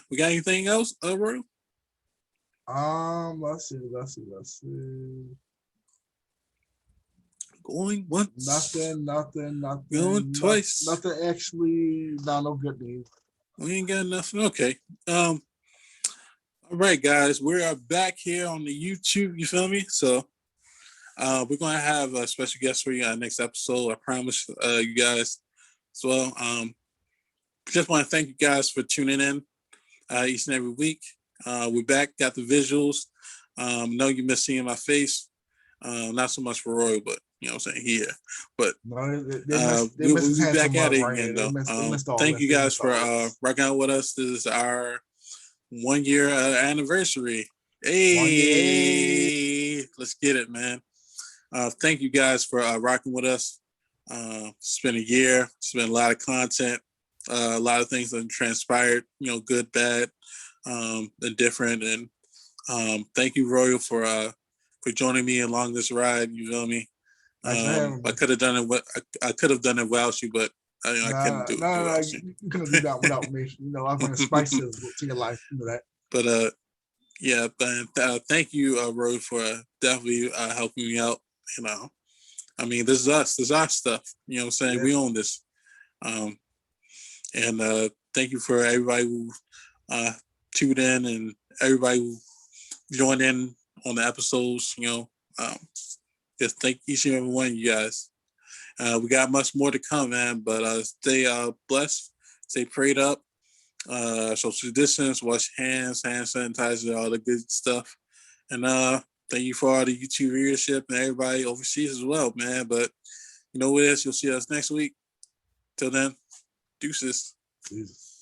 we got anything else, Roy? Let's see. Going once. Nothing. Going twice. Nothing actually. No good news. We ain't got nothing. Okay. All right, guys, we are back here on the YouTube. You feel me? So, we're gonna have a special guest for you on next episode. I promise you guys as well. Just want to thank you guys for tuning in each and every week. We're back, got the visuals. Know you miss seeing my face. Not so much for Roy, but you know what I'm saying, here. But we'll be back at it again, though. Thank you guys for rocking out with us. This is our 1 year anniversary. Hey, let's get it, man. Thank you guys for rocking with us. It's been a year. It's been a lot of content. A lot of things that transpired, good, bad, and different. And thank you, Royal, for joining me along this ride. You feel me? I could have done it. I could have done it without you, but I couldn't do it without you. You couldn't do that without me. I bring spices to your life. You know that. But yeah. But thank you, Roy, for definitely helping me out. I mean, this is us. This is our stuff. You know what I'm saying? Yeah. We own this. And thank you for everybody who tuned in and everybody who joined in on the episodes. Just thank each and every one of you guys. We got much more to come, man. But stay blessed, stay prayed up, social distance, wash your hands, hand sanitizer, all the good stuff. And thank you for all the YouTube viewership and everybody overseas as well, man. But you know what else? You'll see us next week. Till then, deuces. Jesus.